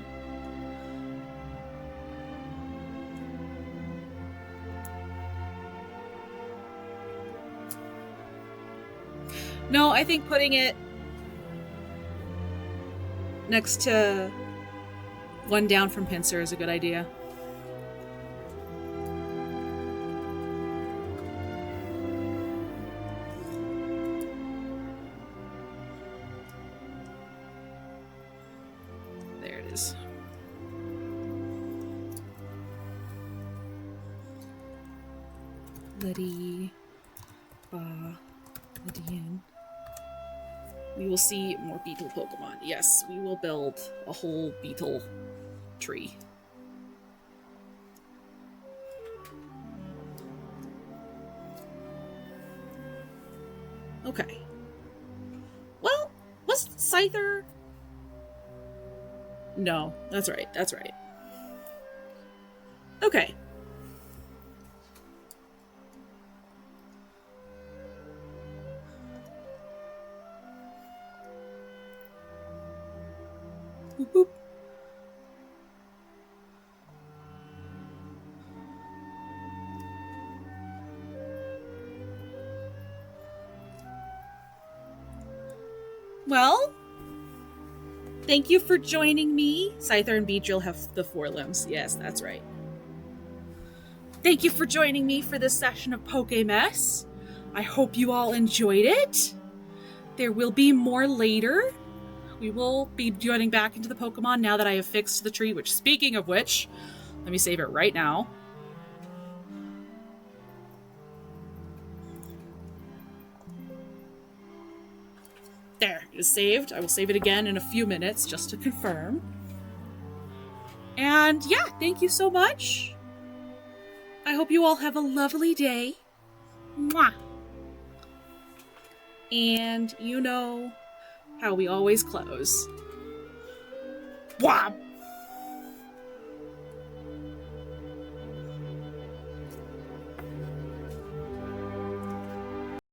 Speaker 1: No, I think putting it next to one down from Pinsir is a good idea. There it is. Lydian. We will see more beetle Pokemon. Yes, we will build a whole beetle tree. Okay. Well, was Scyther? No, that's right, that's right. Okay. Boop, boop. Well, thank you for joining me. Scyther and Beedrill have the 4 limbs. Yes, that's right. Thank you for joining me for this session of Pokemess. I hope you all enjoyed it. There will be more later. We will be joining back into the Pokemon now that I have fixed the tree, which, speaking of which, let me save it right now. There, it is saved. I will save it again in a few minutes just to confirm. And yeah, thank you so much. I hope you all have a lovely day. Mwah. And you know how we always close. Whop!